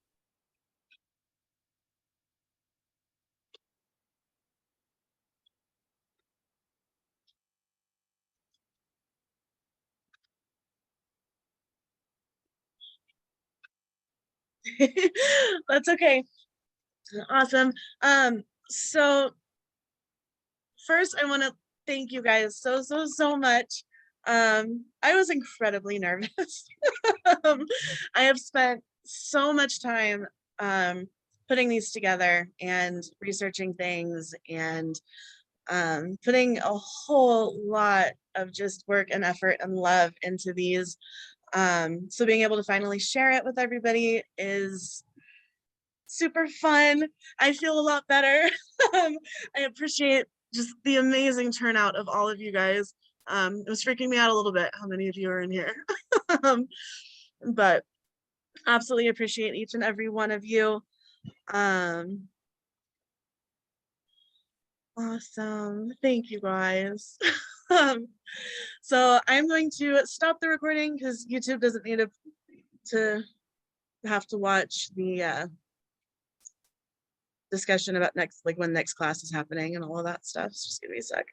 That's okay. Awesome. So first I want to thank you guys so much. I was incredibly nervous. I have spent so much time putting these together and researching things and putting a whole lot of just work and effort and love into these. So being able to finally share it with everybody is super fun. I feel a lot better. I appreciate just the amazing turnout of all of you guys. It was freaking me out a little bit how many of you are in here. But absolutely appreciate each and every one of you. Awesome. Thank you guys. So I'm going to stop the recording because YouTube doesn't need to have to watch the discussion about next, like when next class is happening and all of that stuff. So just give me a sec.